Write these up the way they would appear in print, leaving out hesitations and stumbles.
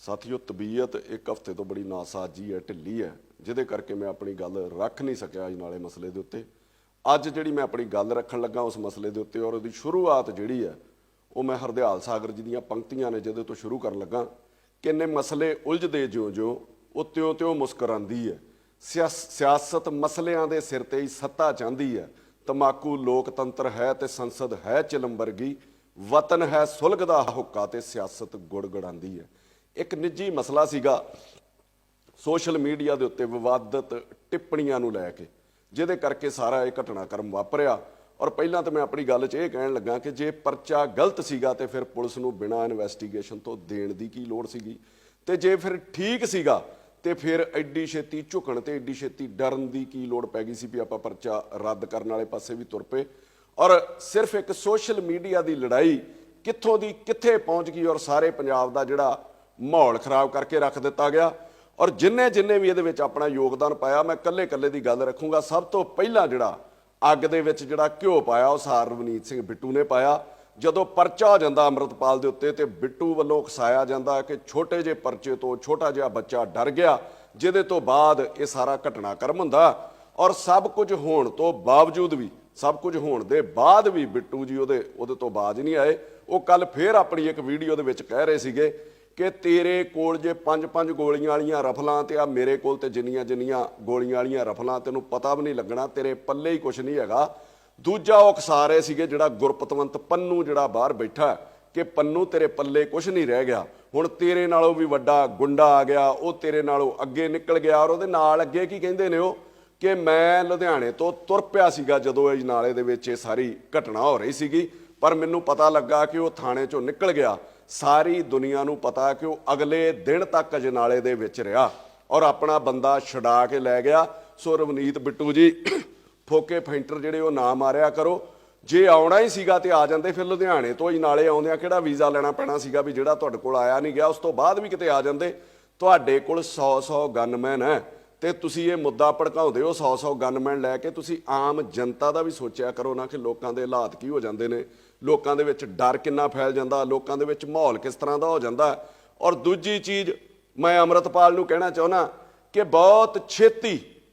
ਸਾਥੀਓ, ਤਬੀਅਤ ਇੱਕ ਹਫ਼ਤੇ ਤੋਂ ਬੜੀ ਨਾਸਾਜੀ ਹੈ, ਢਿੱਲੀ ਹੈ, ਜਿਹਦੇ ਕਰਕੇ ਮੈਂ ਆਪਣੀ ਗੱਲ ਰੱਖ ਨਹੀਂ ਸਕਿਆ ਅਜਨਾਲੇ ਮਸਲੇ ਦੇ ਉੱਤੇ। ਅੱਜ ਜਿਹੜੀ ਮੈਂ ਆਪਣੀ ਗੱਲ ਰੱਖਣ ਲੱਗਾ ਉਸ ਮਸਲੇ ਦੇ ਉੱਤੇ, ਔਰ ਉਹਦੀ ਸ਼ੁਰੂਆਤ ਜਿਹੜੀ ਹੈ ਉਹ ਮੈਂ ਹਰਦਿਆਲ ਸਾਗਰ ਜੀ ਦੀਆਂ ਪੰਕਤੀਆਂ ਨੇ ਜਿਹਦੇ ਤੋਂ ਸ਼ੁਰੂ ਕਰਨ ਲੱਗਾ। ਕਿੰਨੇ ਮਸਲੇ ਉਲਝਦੇ ਜਿਉਂ-ਜਿਉਂ ਉਹ ਤਿਉਂ-ਤਿਉਂ ਮੁਸਕਰਾਉਂਦੀ ਹੈ। ਸਿਆਸਤ ਮਸਲਿਆਂ ਦੇ ਸਿਰ ਤੇ ਹੀ ਸੱਤਾ ਚਾਹੁੰਦੀ ਹੈ। ਤਮਾਕੂ ਲੋਕਤੰਤਰ ਹੈ ਤੇ ਸੰਸਦ ਹੈ ਚਿਲਮ ਵਰਗੀ, ਵਤਨ ਹੈ ਸੁਲਗਦਾ ਹੁੱਕਾ ਤੇ ਸਿਆਸਤ ਗੁੜਗੜਾਉਂਦੀ ਹੈ। ਇੱਕ ਨਿੱਜੀ ਮਸਲਾ ਸੀਗਾ ਸੋਸ਼ਲ ਮੀਡੀਆ ਦੇ ਉੱਤੇ ਵਿਵਾਦਤ ਟਿੱਪਣੀਆਂ ਨੂੰ ਲੈ ਕੇ, ਜਿਹਦੇ ਕਰਕੇ ਸਾਰਾ ਇਹ ਘਟਨਾਕ੍ਰਮ ਵਾਪਰਿਆ। ਔਰ ਪਹਿਲਾਂ ਤਾਂ ਮੈਂ ਆਪਣੀ ਗੱਲ 'ਚ ਇਹ ਕਹਿਣ ਲੱਗਾ ਕਿ ਜੇ ਪਰਚਾ ਗਲਤ ਸੀਗਾ ਤੇ ਫਿਰ ਪੁਲਿਸ ਨੂੰ ਬਿਨਾਂ ਇਨਵੈਸਟੀਗੇਸ਼ਨ ਤੋਂ ਦੇਣ ਦੀ ਕੀ ਲੋੜ ਸੀਗੀ, ਤੇ ਜੇ ਫਿਰ ਠੀਕ ਸੀਗਾ ਤੇ ਫਿਰ ਐਡੀ ਛੇਤੀ ਝੁਕਣ ਤੇ ਐਡੀ ਛੇਤੀ ਡਰਨ ਦੀ ਕੀ ਲੋੜ ਪੈ ਗਈ ਸੀ ਵੀ ਆਪਾਂ ਪਰਚਾ ਰੱਦ ਕਰਨ ਵਾਲੇ ਪਾਸੇ ਵੀ ਤੁਰ ਪਏ। ਔਰ ਸਿਰਫ ਇੱਕ ਸੋਸ਼ਲ ਮੀਡੀਆ ਦੀ ਲੜਾਈ ਕਿੱਥੋਂ ਦੀ ਕਿੱਥੇ ਪਹੁੰਚ ਗਈ ਔਰ ਸਾਰੇ ਪੰਜਾਬ ਦਾ ਜਿਹੜਾ ਮਾਹੌਲ ਖਰਾਬ ਕਰਕੇ ਰੱਖ ਦਿੱਤਾ ਗਿਆ। ਔਰ ਜਿੰਨੇ ਵੀ ਇਹਦੇ ਵਿੱਚ ਆਪਣਾ ਯੋਗਦਾਨ ਪਾਇਆ, ਮੈਂ ਕੱਲੇ ਦੀ ਗੱਲ ਰੱਖੂੰਗਾ। ਸਭ ਤੋਂ ਪਹਿਲਾਂ ਜਿਹੜਾ ਅੱਗ ਦੇ ਵਿੱਚ ਜਿਹੜਾ ਘਿਓ ਪਾਇਆ ਉਹ ਸਾਰ ਰਵਨੀਤ ਸਿੰਘ ਬਿੱਟੂ ਨੇ ਪਾਇਆ। ਜਦੋਂ ਪਰਚਾ ਹੋ ਜਾਂਦਾ ਅੰਮ੍ਰਿਤਪਾਲ ਦੇ ਉੱਤੇ ਤੇ ਬਿੱਟੂ ਵੱਲੋਂ ਉਕਸਾਇਆ ਜਾਂਦਾ ਕਿ ਛੋਟੇ ਜਿਹੇ ਪਰਚੇ ਤੋਂ ਛੋਟਾ ਜਿਹਾ ਬੱਚਾ ਡਰ ਗਿਆ, ਜਿਹਦੇ ਤੋਂ ਬਾਅਦ ਇਹ ਸਾਰਾ ਘਟਨਾਕ੍ਰਮ ਹੁੰਦਾ। ਔਰ ਸਭ ਕੁਝ ਹੋਣ ਤੋਂ ਬਾਵਜੂਦ ਵੀ, ਸਭ ਕੁਝ ਹੋਣ ਦੇ ਬਾਅਦ ਵੀ ਬਿੱਟੂ ਜੀ ਉਹਦੇ ਤੋਂ ਬਾਜ਼ ਨਹੀਂ ਆਏ। ਉਹ ਕੱਲ ਫੇਰ ਆਪਣੀ ਇੱਕ ਵੀਡੀਓ ਦੇ ਵਿੱਚ ਕਹਿ ਰਹੇ ਸੀਗੇ ਕਿ ਤੇਰੇ ਕੋਲ ਜੇ 5-5 ਗੋਲੀਆਂ ਵਾਲੀਆਂ ਰਫਲਾਂ ਤੇ ਆ ਮੇਰੇ ਕੋਲ ਤੇ ਜਿੰਨੀਆਂ ਗੋਲੀਆਂ ਵਾਲੀਆਂ ਰਫਲਾਂ ਤੈਨੂੰ ਪਤਾ ਵੀ ਨਹੀਂ ਲੱਗਣਾ, ਤੇਰੇ ਪੱਲੇ ਹੀ ਕੁਛ ਨਹੀਂ ਹੈਗਾ। ਦੂਜਾ ਉਹ ਉਕਸਾ ਰਹੇ ਸੀਗੇ ਜਿਹੜਾ ਗੁਰਪਤਵੰਤ ਪੰਨੂ ਜਿਹੜਾ ਬਾਹਰ ਬੈਠਾ ਕਿ ਪੰਨੂ ਤੇਰੇ ਪੱਲੇ ਕੁਛ ਨਹੀਂ ਰਹਿ ਗਿਆ, ਹੁਣ ਤੇਰੇ ਨਾਲੋਂ ਵੀ ਵੱਡਾ ਗੁੰਡਾ ਆ ਗਿਆ, ਉਹ ਤੇਰੇ ਨਾਲੋਂ ਅੱਗੇ ਨਿਕਲ ਗਿਆ। ਔਰ ਉਹਦੇ ਨਾਲ ਅੱਗੇ ਕੀ ਕਹਿੰਦੇ ਨੇ ਉਹ ਕਿ ਮੈਂ ਲੁਧਿਆਣੇ ਤੋਂ ਤੁਰ ਪਿਆ ਸੀਗਾ ਜਦੋਂ ਇਹ ਨਾਲੇ ਦੇ ਵਿੱਚ ਇਹ ਸਾਰੀ ਘਟਨਾ ਹੋ ਰਹੀ ਸੀਗੀ, ਪਰ ਮੈਨੂੰ ਪਤਾ ਲੱਗਾ ਕਿ ਉਹ ਥਾਣੇ ਚੋਂ ਨਿਕਲ ਗਿਆ। ਸਾਰੀ ਦੁਨੀਆ ਨੂੰ ਪਤਾ ਕਿ ਉਹ ਅਗਲੇ ਦਿਨ ਤੱਕ ਅਜਨਾਲੇ ਦੇ ਵਿੱਚ ਰਿਹਾ ਔਰ ਆਪਣਾ ਬੰਦਾ ਛਡਾ ਕੇ ਲੈ ਗਿਆ। ਸੋ ਰਵਨੀਤ ਬਿੱਟੂ ਜੀ, ਫੋਕੇ ਫੈਂਟਰ ਜਿਹੜੇ ਉਹ ਨਾ ਮਾਰਿਆ ਕਰੋ। ਜੇ ਆਉਣਾ ਹੀ ਸੀਗਾ ਤੇ ਆ ਜਾਂਦੇ, ਫਿਰ ਲੁਧਿਆਣੇ ਤੋਂ ਅਜਨਾਲੇ ਆਉਂਦਿਆਂ ਕਿਹੜਾ ਵੀਜ਼ਾ ਲੈਣਾ ਪੈਣਾ ਸੀਗਾ ਵੀ ਜਿਹੜਾ ਤੁਹਾਡੇ ਕੋਲ ਆਇਆ ਨਹੀਂ ਗਿਆ, ਉਸ ਤੋਂ ਬਾਅਦ ਵੀ ਕਿਤੇ ਆ ਜਾਂਦੇ। ਤੁਹਾਡੇ ਕੋਲ 100 ਗਨਮੈਨ ਹੈ ਤੇ ਤੁਸੀਂ ਇਹ ਮੁੱਦਾ ਭੜਕਾਉਂਦੇ ਹੋ 100 ਗਨਮੈਨ ਲੈ ਕੇ। ਤੁਸੀਂ ਆਮ ਜਨਤਾ ਦਾ ਵੀ ਸੋਚਿਆ ਕਰੋ ਨਾ ਕਿ ਲੋਕਾਂ ਦੇ ਹਾਲਾਤ ਕੀ ਹੋ ਜਾਂਦੇ ਨੇ, ਲੋਕਾਂ ਦੇ ਵਿੱਚ ਡਰ ਕਿੰਨਾ ਫੈਲ ਜਾਂਦਾ, ਲੋਕਾਂ ਦੇ ਵਿੱਚ ਮਾਹੌਲ ਕਿਸ ਤਰ੍ਹਾਂ ਦਾ ਹੋ ਜਾਂਦਾ। ਔਰ ਦੂਜੀ ਚੀਜ਼ ਮੈਂ ਅੰਮ੍ਰਿਤਪਾਲ ਨੂੰ ਕਹਿਣਾ ਚਾਹੁੰਦਾ ਕਿ ਬਹੁਤ ਛੇਤੀ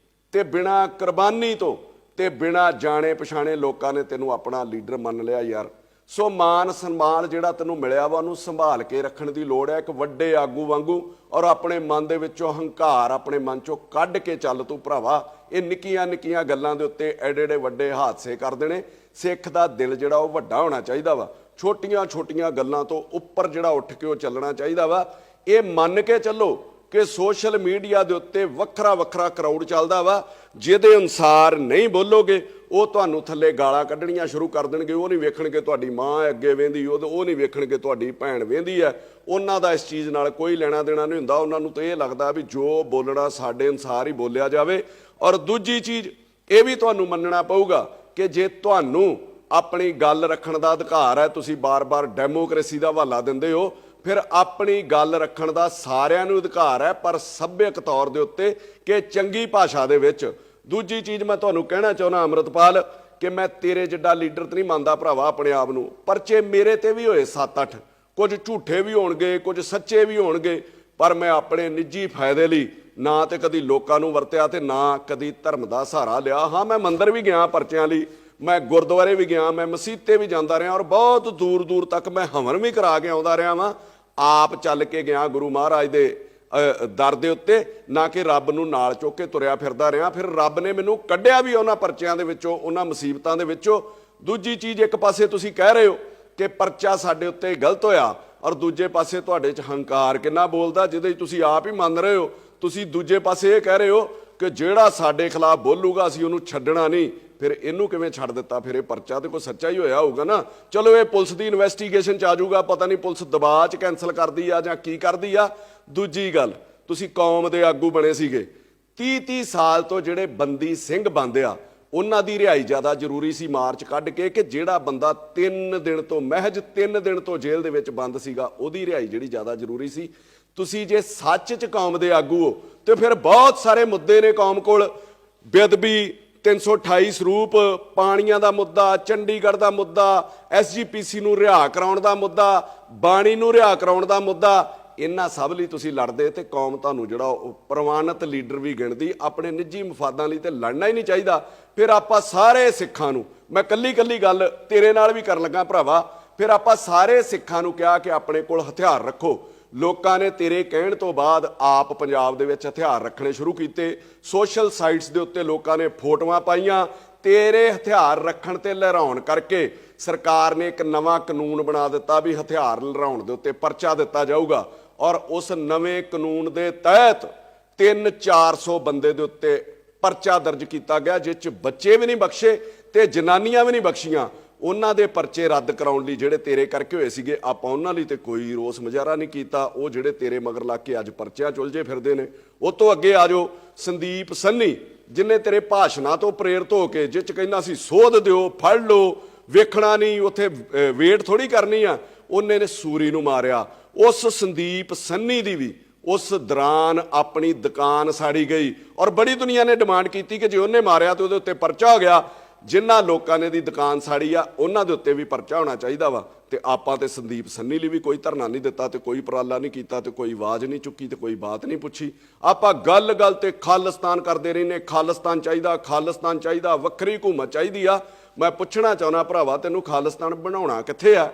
ਤੇ ਬਿਨਾਂ ਕੁਰਬਾਨੀ ਤੋਂ ਤੇ ਬਿਨਾਂ ਜਾਣੇ ਪਛਾਣੇ ਲੋਕਾਂ ਨੇ ਤੈਨੂੰ ਆਪਣਾ ਲੀਡਰ ਮੰਨ ਲਿਆ ਯਾਰ। ਸੋ ਮਾਨ ਸਨਮਾਨ ਜਿਹੜਾ ਤੈਨੂੰ ਮਿਲਿਆ ਵਾ ਉਹਨੂੰ ਸੰਭਾਲ ਕੇ ਰੱਖਣ ਦੀ ਲੋੜ ਹੈ, ਇੱਕ ਵੱਡੇ ਆਗੂ ਵਾਂਗੂ। ਔਰ ਆਪਣੇ ਮਨ ਦੇ ਵਿੱਚੋਂ ਹੰਕਾਰ ਆਪਣੇ ਮਨ ਚੋਂ ਕੱਢ ਕੇ ਚੱਲ ਤੂੰ ਭਰਾਵਾ। ਇਹ ਨਿੱਕੀਆਂ ਗੱਲਾਂ ਦੇ ਉੱਤੇ ਐਡੇ ਵੱਡੇ ਹਾਦਸੇ ਕਰ ਦੇਣੇ। ਸਿੱਖ ਦਾ ਦਿਲ ਜਿਹੜਾ ਉਹ ਵੱਡਾ ਹੋਣਾ ਚਾਹੀਦਾ ਵਾ, ਛੋਟੀਆਂ ਗੱਲਾਂ ਤੋਂ ਉੱਪਰ ਜਿਹੜਾ ਉੱਠ ਕੇ ਉਹ ਚੱਲਣਾ ਚਾਹੀਦਾ ਵਾ। ਇਹ ਮੰਨ ਕੇ ਚੱਲੋ ਕਿ ਸੋਸ਼ਲ ਮੀਡੀਆ ਦੇ ਉੱਤੇ ਵੱਖਰਾ ਕਰਾਊਡ ਚੱਲਦਾ ਵਾ, ਜਿਹਦੇ ਅਨੁਸਾਰ ਨਹੀਂ ਬੋਲੋਗੇ ਉਹ ਤੁਹਾਨੂੰ ਥੱਲੇ ਗਾਲਾਂ ਕੱਢਣੀਆਂ ਸ਼ੁਰੂ ਕਰ ਦੇਣਗੇ। ਉਹ ਨਹੀਂ ਵੇਖਣਗੇ ਤੁਹਾਡੀ ਮਾਂ ਅੱਗੇ ਵਹਿੰਦੀ, ਉਹ ਨਹੀਂ ਵੇਖਣਗੇ ਤੁਹਾਡੀ ਭੈਣ ਵਹਿੰਦੀ ਹੈ। ਉਹਨਾਂ ਦਾ ਇਸ ਚੀਜ਼ ਨਾਲ ਕੋਈ ਲੈਣਾ ਦੇਣਾ ਨਹੀਂ ਹੁੰਦਾ। ਉਹਨਾਂ ਨੂੰ ਤਾਂ ਇਹ ਲੱਗਦਾ ਵੀ ਜੋ ਬੋਲਣਾ ਸਾਡੇ ਅਨੁਸਾਰ ਹੀ ਬੋਲਿਆ ਜਾਵੇ। ਔਰ ਦੂਜੀ ਚੀਜ਼ ਇਹ ਵੀ ਤੁਹਾਨੂੰ ਮੰਨਣਾ ਪਊਗਾ ਕਿ ਜੇ ਤੁਹਾਨੂੰ ਆਪਣੀ ਗੱਲ ਰੱਖਣ ਦਾ ਅਧਿਕਾਰ ਹੈ, ਤੁਸੀਂ ਬਾਰ-ਬਾਰ ਡੈਮੋਕ੍ਰੇਸੀ ਦਾ ਹਵਾਲਾ ਦਿੰਦੇ ਹੋ, ਫਿਰ ਆਪਣੀ ਗੱਲ ਰੱਖਣ ਦਾ ਸਾਰਿਆਂ ਨੂੰ ਅਧਿਕਾਰ ਹੈ, ਪਰ ਸੱਭਿਅਕ ਤੌਰ ਦੇ ਉੱਤੇ ਕਿ ਚੰਗੀ ਭਾਸ਼ਾ ਦੇ ਵਿੱਚ। ਦੂਜੀ ਚੀਜ਼ ਮੈਂ ਤੁਹਾਨੂੰ ਕਹਿਣਾ ਚਾਹੁੰਦਾ ਅੰਮ੍ਰਿਤਪਾਲ ਕਿ ਮੈਂ ਤੇਰੇ ਜਿੱਡਾ ਲੀਡਰ ਤਾਂ ਨਹੀਂ ਮੰਨਦਾ ਭਰਾਵਾ ਆਪਣੇ ਆਪ ਨੂੰ। ਪਰਚੇ ਮੇਰੇ ਤੇ ਵੀ ਹੋਏ 7-8, ਕੁਝ ਝੂਠੇ ਵੀ ਹੋਣਗੇ, ਕੁਝ ਸੱਚੇ ਵੀ ਹੋਣਗੇ, ਪਰ ਮੈਂ ਆਪਣੇ ਨਿੱਜੀ ਫਾਇਦੇ ਲਈ ਨਾ ਤੇ ਕਦੀ ਲੋਕਾਂ ਨੂੰ ਵਰਤਿਆ ਤੇ ਨਾ ਕਦੀ ਧਰਮ ਦਾ ਸਹਾਰਾ ਲਿਆ। ਹਾਂ, ਮੈਂ ਮੰਦਿਰ ਵੀ ਗਿਆ ਪਰਚਿਆਂ ਲਈ, ਮੈਂ ਗੁਰਦੁਆਰੇ ਵੀ ਗਿਆ, ਮੈਂ ਮਸੀਤੇ ਵੀ ਜਾਂਦਾ ਰਿਹਾ ਔਰ ਬਹੁਤ ਦੂਰ ਤੱਕ ਮੈਂ ਹਵਨ ਵੀ ਕਰਾ ਕੇ ਆਉਂਦਾ ਰਿਹਾ ਵਾਂ। ਆਪ ਚੱਲ ਕੇ ਗਿਆ ਗੁਰੂ ਮਹਾਰਾਜ ਦੇ ਦਰ ਦੇ ਉੱਤੇ, ਨਾ ਕਿ ਰੱਬ ਨੂੰ ਨਾਲ ਚੁੱਕ ਕੇ ਤੁਰਿਆ ਫਿਰਦਾ ਰਿਹਾ। ਫਿਰ ਰੱਬ ਨੇ ਮੈਨੂੰ ਕੱਢਿਆ ਵੀ ਉਹਨਾਂ ਪਰਚਿਆਂ ਦੇ ਵਿੱਚੋਂ, ਉਹਨਾਂ ਮੁਸੀਬਤਾਂ ਦੇ ਵਿੱਚੋਂ। ਦੂਜੀ ਚੀਜ਼, ਇੱਕ ਪਾਸੇ ਤੁਸੀਂ ਕਹਿ ਰਹੇ ਹੋ ਕਿ ਪਰਚਾ ਸਾਡੇ ਉੱਤੇ ਗਲਤ ਹੋਇਆ ਔਰ ਦੂਜੇ ਪਾਸੇ ਤੁਹਾਡੇ 'ਚ ਹੰਕਾਰ ਕਿੰਨਾ ਬੋਲਦਾ, ਜਿਹਦੇ 'ਚ ਤੁਸੀਂ ਆਪ ਹੀ ਮੰਨ ਰਹੇ ਹੋ। ਤੁਸੀਂ ਦੂਜੇ ਪਾਸੇ ਇਹ ਕਹਿ ਰਹੇ ਹੋ ਕਿ ਜਿਹੜਾ ਸਾਡੇ ਖਿਲਾਫ ਬੋਲੂਗਾ ਅਸੀਂ ਉਹਨੂੰ ਛੱਡਣਾ ਨਹੀਂ। ਫਿਰ ਇਹਨੂੰ ਕਿਵੇਂ ਛੱਡ ਦਿੱਤਾ? ਫਿਰ ਇਹ ਪਰਚਾ ਤੇ ਕੋਈ ਸੱਚਾ ਹੀ ਹੋਇਆ ਹੋਊਗਾ ਨਾ। ਚਲੋ ਇਹ ਪੁਲਿਸ ਦੀ ਇਨਵੈਸਟੀਗੇਸ਼ਨ 'ਚ ਆ ਜਾਊਗਾ, ਪਤਾ ਨਹੀਂ ਪੁਲਿਸ ਦਬਾਅ 'ਚ ਕੈਂਸਲ ਕਰਦੀ ਆ ਜਾਂ ਕੀ ਕਰਦੀ ਆ। ਦੂਜੀ ਗੱਲ, ਤੁਸੀਂ ਕੌਮ ਦੇ ਆਗੂ ਬਣੇ ਸੀਗੇ, 30 ਸਾਲ ਤੋਂ ਜਿਹੜੇ ਬੰਦੀ ਸਿੰਘ ਬੰਦ ਆ ਉਹਨਾਂ ਦੀ ਰਿਹਾਈ ਜ਼ਿਆਦਾ ਜ਼ਰੂਰੀ ਸੀ ਮਾਰਚ ਕੱਢ ਕੇ, ਕਿ ਜਿਹੜਾ ਬੰਦਾ 3 ਦਿਨ ਤੋਂ ਮਹਿਜ 3 ਦਿਨ ਤੋਂ ਜੇਲ੍ਹ ਦੇ ਵਿੱਚ ਬੰਦ ਸੀਗਾ ਉਹਦੀ ਰਿਹਾਈ ਜਿਹੜੀ ਜ਼ਿਆਦਾ ਜ਼ਰੂਰੀ ਸੀ। ਤੁਸੀਂ ਜੇ ਸੱਚ 'ਚ ਕੌਮ ਦੇ ਆਗੂ ਹੋ ਤੇ ਫਿਰ ਬਹੁਤ ਸਾਰੇ ਮੁੱਦੇ ਨੇ ਕੌਮ ਕੋਲ। ਬੇਅਦਬੀ 328 ਸਰੂਪ, ਪਾਣੀਆਂ ਦਾ ਮੁੱਦਾ, ਚੰਡੀਗੜ੍ਹ ਦਾ ਮੁੱਦਾ, SGPC ਨੂੰ ਰਿਹਾ ਕਰਾਉਣ ਦਾ ਮੁੱਦਾ, ਬਾਣੀ ਨੂੰ ਰਿਹਾ ਕਰਾਉਣ ਦਾ ਮੁੱਦਾ, ਇਹਨਾਂ ਸਭ ਲਈ ਤੁਸੀਂ ਲੜਦੇ ਤੇ ਕੌਮ ਤੁਹਾਨੂੰ ਜਿਹੜਾ ਉਹ ਪ੍ਰਵਾਨਿਤ ਲੀਡਰ ਵੀ ਗਿਣਦੀ। ਆਪਣੇ ਨਿੱਜੀ ਮਫਾਦਾਂ ਲਈ ਤੇ ਲੜਨਾ ਹੀ ਨਹੀਂ ਚਾਹੀਦਾ। ਫਿਰ ਆਪਾਂ ਸਾਰੇ ਸਿੱਖਾਂ ਨੂੰ, ਮੈਂ ਕੱਲੀ ਗੱਲ ਤੇਰੇ ਨਾਲ ਵੀ ਕਰਨ ਲੱਗਾ ਭਰਾਵਾ, ਫਿਰ ਆਪਾਂ ਸਾਰੇ ਸਿੱਖਾਂ ਨੂੰ ਕਿਹਾ ਕਿ ਆਪਣੇ ਕੋਲ ਹਥਿਆਰ ਰੱਖੋ। ਲੋਕਾਂ ਨੇ ਤੇਰੇ ਕਹਿਣ ਤੋਂ ਬਾਅਦ ਆਪ ਪੰਜਾਬ ਦੇ ਵਿੱਚ ਹਥਿਆਰ ਰੱਖਣੇ ਸ਼ੁਰੂ ਕੀਤੇ। ਸੋਸ਼ਲ ਸਾਈਟਸ ਦੇ ਉੱਤੇ ਲੋਕਾਂ ਨੇ ਫੋਟੋਆਂ ਪਾਈਆਂ। ਤੇਰੇ ਹਥਿਆਰ ਰੱਖਣ ਤੇ ਲਹਿਰਾਉਣ ਕਰਕੇ ਸਰਕਾਰ ਨੇ ਇੱਕ ਨਵਾਂ ਕਾਨੂੰਨ ਬਣਾ ਦਿੱਤਾ ਵੀ ਹਥਿਆਰ ਲਹਿਰਾਉਣ ਦੇ ਉੱਤੇ ਪਰਚਾ ਦਿੱਤਾ ਜਾਊਗਾ। ਔਰ ਉਸ ਨਵੇਂ ਕਾਨੂੰਨ ਦੇ ਤਹਿਤ 300-400 ਬੰਦੇ ਦੇ ਉੱਤੇ ਪਰਚਾ ਦਰਜ ਕੀਤਾ ਗਿਆ, ਜਿਸ 'ਚ ਬੱਚੇ ਵੀ ਨਹੀਂ ਬਖਸ਼ੇ ਤੇ ਜਨਾਨੀਆਂ ਵੀ ਨਹੀਂ ਬਖਸ਼ੀਆਂ। ਉਹਨਾਂ ਦੇ ਪਰਚੇ ਰੱਦ ਕਰਾਉਣ ਲਈ ਜਿਹੜੇ ਤੇਰੇ ਕਰਕੇ ਹੋਏ ਸੀਗੇ, ਆਪਾਂ ਉਹਨਾਂ ਲਈ ਤੇ ਕੋਈ ਰੋਸ ਮੁਜ਼ਾਹਰਾ ਨਹੀਂ ਕੀਤਾ। ਉਹ ਜਿਹੜੇ ਤੇਰੇ ਮਗਰ ਲੱਗ ਕੇ ਅੱਜ ਪਰਚਿਆਂ ਚੁਲਝੇ ਫਿਰਦੇ ਨੇ। ਉਹ ਤੋਂ ਅੱਗੇ ਆ ਜਾਓ ਸੰਦੀਪ ਸੰਨੀ, ਜਿਨੇ ਤੇਰੇ ਭਾਸ਼ਣਾਂ ਤੋਂ ਪ੍ਰੇਰਿਤ ਹੋ ਕੇ, ਜਿਸ 'ਚ ਕਹਿੰਦਾ ਸੀ ਸੋਧ ਦਿਓ, ਫੜ ਲਓ, ਵੇਖਣਾ ਨਹੀਂ, ਉੱਥੇ ਵੇਟ ਥੋੜੀ ਕਰਨੀ ਆ, ਉਹਨੇ ਨੇ ਸੂਰੀ ਨੂੰ ਮਾਰਿਆ। ਉਸ ਸੰਦੀਪ ਸੰਨੀ ਦੀ ਵੀ ਉਸ ਦੌਰਾਨ ਆਪਣੀ ਦੁਕਾਨ ਸਾੜੀ ਗਈ ਔਰ ਬੜੀ ਦੁਨੀਆ ਨੇ ਡਿਮਾਂਡ ਕੀਤੀ ਕਿ ਜੇ ਉਹਨੇ ਮਾਰਿਆ ਤੇ ਉਹਦੇ ਉੱਤੇ ਪਰਚਾ ਹੋ ਗਿਆ। ਜਿਨ੍ਹਾਂ ਲੋਕਾਂ ਨੇ ਦੀ ਦੁਕਾਨ ਸਾੜੀ ਆ ਉਹਨਾਂ ਦੇ ਉੱਤੇ ਵੀ ਪਰਚਾ ਹੋਣਾ ਚਾਹੀਦਾ ਵਾ। ਤੇ ਆਪਾਂ ਤੇ ਸੰਦੀਪ ਸੰਨੀ ਲਈ ਵੀ ਕੋਈ ਧਰਨਾ ਨਹੀਂ ਦਿੱਤਾ ਤੇ ਕੋਈ ਉਪਰਾਲਾ ਨਹੀਂ ਕੀਤਾ ਤੇ ਕੋਈ ਆਵਾਜ਼ ਨਹੀਂ ਚੁੱਕੀ ਤੇ ਕੋਈ ਬਾਤ ਨਹੀਂ ਪੁੱਛੀ। ਆਪਾਂ ਗੱਲ ਤੇ ਖਾਲਿਸਤਾਨ ਕਰਦੇ ਰਹਿੰਦੇ, ਖਾਲਿਸਤਾਨ ਚਾਹੀਦਾ, ਖਾਲਿਸਤਾਨ ਚਾਹੀਦਾ, ਵੱਖਰੀ ਹਕੂਮਤ ਚਾਹੀਦੀ ਆ। ਮੈਂ ਪੁੱਛਣਾ ਚਾਹੁੰਦਾ ਭਰਾਵਾ, ਤੈਨੂੰ ਖਾਲਿਸਤਾਨ ਬਣਾਉਣਾ ਕਿੱਥੇ ਆ?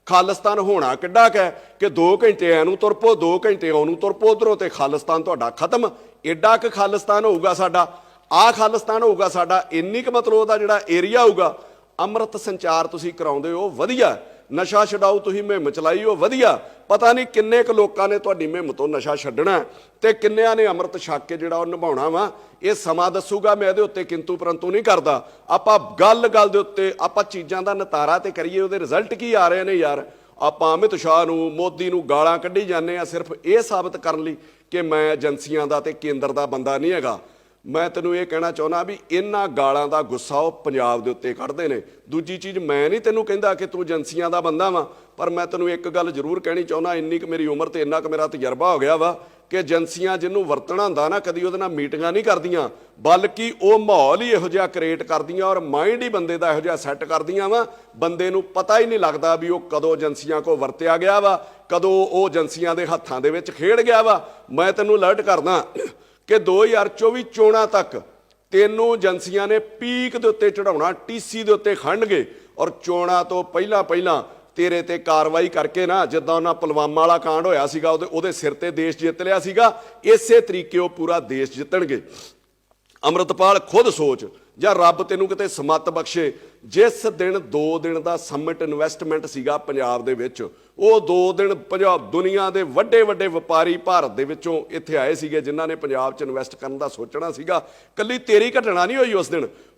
ਖਾਲਿਸਤਾਨ ਹੋਣਾ ਕਿੱਡਾ ਕੁ ਹੈ ਕਿ 2 ਘੰਟੇ ਐਨੂੰ ਤੁਰ ਪੋ, 2 ਘੰਟੇ ਉਹਨੂੰ ਤੁਰ ਪੋ ਉੱਧਰੋਂ, ਤੇ ਖਾਲਿਸਤਾਨ ਤੁਹਾਡਾ ਖਤਮ। ਏਡਾ ਕੁ ਖਾਲਿਸਤਾਨ ਹੋਊਗਾ ਸਾਡਾ, ਆਹ ਖਾਲਿਸਤਾਨ ਹੋਊਗਾ ਸਾਡਾ, ਇੰਨੀ ਕੁ ਮਤਲਬ ਉਹਦਾ ਜਿਹੜਾ ਏਰੀਆ ਹੋਊਗਾ। ਅੰਮ੍ਰਿਤ ਸੰਚਾਰ ਤੁਸੀਂ ਕਰਾਉਂਦੇ ਹੋ, ਵਧੀਆ। ਨਸ਼ਾ ਛਡਾਊ ਤੁਸੀਂ ਮੁਹਿੰਮ ਚਲਾਈ ਹੋ, ਵਧੀਆ। ਪਤਾ ਨਹੀਂ ਕਿੰਨੇ ਕੁ ਲੋਕਾਂ ਨੇ ਤੁਹਾਡੀ ਮੁਹਿੰਮ ਤੋਂ ਨਸ਼ਾ ਛੱਡਣਾ ਤੇ ਕਿੰਨਿਆਂ ਨੇ ਅੰਮ੍ਰਿਤ ਛਕ ਕੇ ਜਿਹੜਾ ਉਹ ਨਿਭਾਉਣਾ ਵਾ, ਇਹ ਸਮਾਂ ਦੱਸੂਗਾ। ਮੈਂ ਇਹਦੇ ਉੱਤੇ ਕਿੰਤੂ ਪਰੰਤੂ ਨਹੀਂ ਕਰਦਾ। ਆਪਾਂ ਗੱਲ ਦੇ ਉੱਤੇ ਆਪਾਂ ਚੀਜ਼ਾਂ ਦਾ ਨਿਤਾਰਾ ਤੇ ਕਰੀਏ, ਉਹਦੇ ਰਿਜ਼ਲਟ ਕੀ ਆ ਰਹੇ ਨੇ ਯਾਰ। ਆਪਾਂ ਅਮਿਤ ਸ਼ਾਹ ਨੂੰ, ਮੋਦੀ ਨੂੰ ਗਾਲਾਂ ਕੱਢੀ ਜਾਂਦੇ ਆ ਸਿਰਫ ਇਹ ਸਾਬਤ ਕਰਨ ਲਈ ਕਿ ਮੈਂ ਏਜੰਸੀਆਂ ਦਾ ਤੇ ਕੇਂਦਰ ਦਾ ਬੰਦਾ ਨਹੀਂ ਹੈਗਾ। ਮੈਂ ਤੈਨੂੰ ਇਹ ਕਹਿਣਾ ਚਾਹੁੰਦਾ ਵੀ ਇਹਨਾਂ ਗਾਲਾਂ ਦਾ ਗੁੱਸਾ ਉਹ ਪੰਜਾਬ ਦੇ ਉੱਤੇ ਕੱਢਦੇ ਨੇ। ਦੂਜੀ ਚੀਜ਼, ਮੈਂ ਨਹੀਂ ਤੈਨੂੰ ਕਹਿੰਦਾ ਕਿ ਤੂੰ ਏਜੰਸੀਆਂ ਦਾ ਬੰਦਾ ਵਾ, ਪਰ ਮੈਂ ਤੈਨੂੰ ਇੱਕ ਗੱਲ ਜ਼ਰੂਰ ਕਹਿਣੀ ਚਾਹੁੰਦਾ, ਇੰਨੀ ਕੁ ਮੇਰੀ ਉਮਰ ਤੇ ਇੰਨਾ ਕੁ ਮੇਰਾ ਤਜਰਬਾ ਹੋ ਗਿਆ ਵਾ ਕਿ ਏਜੰਸੀਆਂ ਜਿਹਨੂੰ ਵਰਤਣਾ ਹੁੰਦਾ ਨਾ, ਕਦੀ ਉਹਦੇ ਨਾਲ ਮੀਟਿੰਗਾਂ ਨਹੀਂ ਕਰਦੀਆਂ, ਬਲਕਿ ਉਹ ਮਾਹੌਲ ਹੀ ਇਹੋ ਜਿਹਾ ਕ੍ਰੀਏਟ ਕਰਦੀਆਂ ਔਰ ਮਾਈਂਡ ਹੀ ਬੰਦੇ ਦਾ ਇਹੋ ਜਿਹਾ ਸੈੱਟ ਕਰਦੀਆਂ ਵਾ, ਬੰਦੇ ਨੂੰ ਪਤਾ ਹੀ ਨਹੀਂ ਲੱਗਦਾ ਵੀ ਉਹ ਕਦੋਂ ਏਜੰਸੀਆਂ ਕੋਲ ਵਰਤਿਆ ਗਿਆ ਵਾ, ਕਦੋਂ ਉਹ ਏਜੰਸੀਆਂ ਦੇ ਹੱਥਾਂ ਦੇ ਵਿੱਚ ਖੇਡ ਗਿਆ ਵਾ। ਮੈਂ ਤੈਨੂੰ ਅਲਰਟ ਕਰਦਾ ਕਿ 2024 ਚੋਣਾਂ ਤੱਕ ਤੈਨੂੰ ਏਜੰਸੀਆਂ ਨੇ ਪੀਕ ਦੇ ਉੱਤੇ ਚੜਾਉਣਾ, ਟੀਸੀ ਦੇ ਉੱਤੇ ਖੰਡਗੇ ਔਰ ਚੋਣਾਂ ਤੋਂ ਪਹਿਲਾਂ ਤੇਰੇ ਤੇ ਕਾਰਵਾਈ ਕਰਕੇ ਨਾ, ਜਿੱਦਾਂ ਉਹਨਾਂ ਪੁਲਵਾਮਾ ਵਾਲਾ ਕਾਂਡ ਹੋਇਆ ਸੀਗਾ, ਉਹਦੇ ਸਿਰ ਤੇ ਦੇਸ਼ ਜਿੱਤ ਲਿਆ ਸੀਗਾ, ਇਸੇ ਤਰੀਕੇ ਉਹ ਪੂਰਾ ਦੇਸ਼ ਜਿੱਤਣਗੇ। ਅੰਮ੍ਰਿਤਪਾਲ ਖੁਦ ਸੋਚ, ਜਾਂ ਰੱਬ ਤੈਨੂੰ ਕਿਤੇ ਸਮੱਤ ਬਖਸ਼ੇ, ਜਿਸ ਦਿਨ 2 ਦਿਨ ਦਾ ਸਮਿਟ ਇਨਵੈਸਟਮੈਂਟ ਸੀਗਾ ਪੰਜਾਬ ਦੇ ਵਿੱਚ, ਉਹ 2 ਦਿਨ ਪੰਜਾਬ ਦੁਨੀਆ ਦੇ ਵੱਡੇ ਵਪਾਰੀ ਭਾਰਤ ਦੇ ਵਿੱਚੋਂ ਇੱਥੇ ਆਏ ਸੀਗੇ, ਜਿਨ੍ਹਾਂ ਨੇ ਪੰਜਾਬ 'ਚ ਇਨਵੈਸਟ ਕਰਨ ਦਾ ਸੋਚਣਾ ਸੀਗਾ। ਕੱਲੀ ਤੇਰੀ ਘਟਨਾ ਨਹੀਂ ਹੋਈ